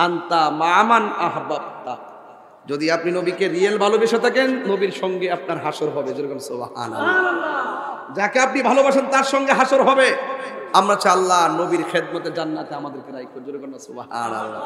আন্তা মামান আহবাবতা। যদি আপনি নবীকে রিয়েল ভালোবেসে থাকেন, নবীর সঙ্গে আপনার হাসর হবে। যেরকম সুবহানাল্লাহ, যাকে আপনি ভালোবাসেন তার সঙ্গে হাসর হবে। আমরা চাই আল্লাহ নবীর খেদমতে জান্নাতে আমাদেরকে রাখুন। যেরকম সুবহানাল্লাহ।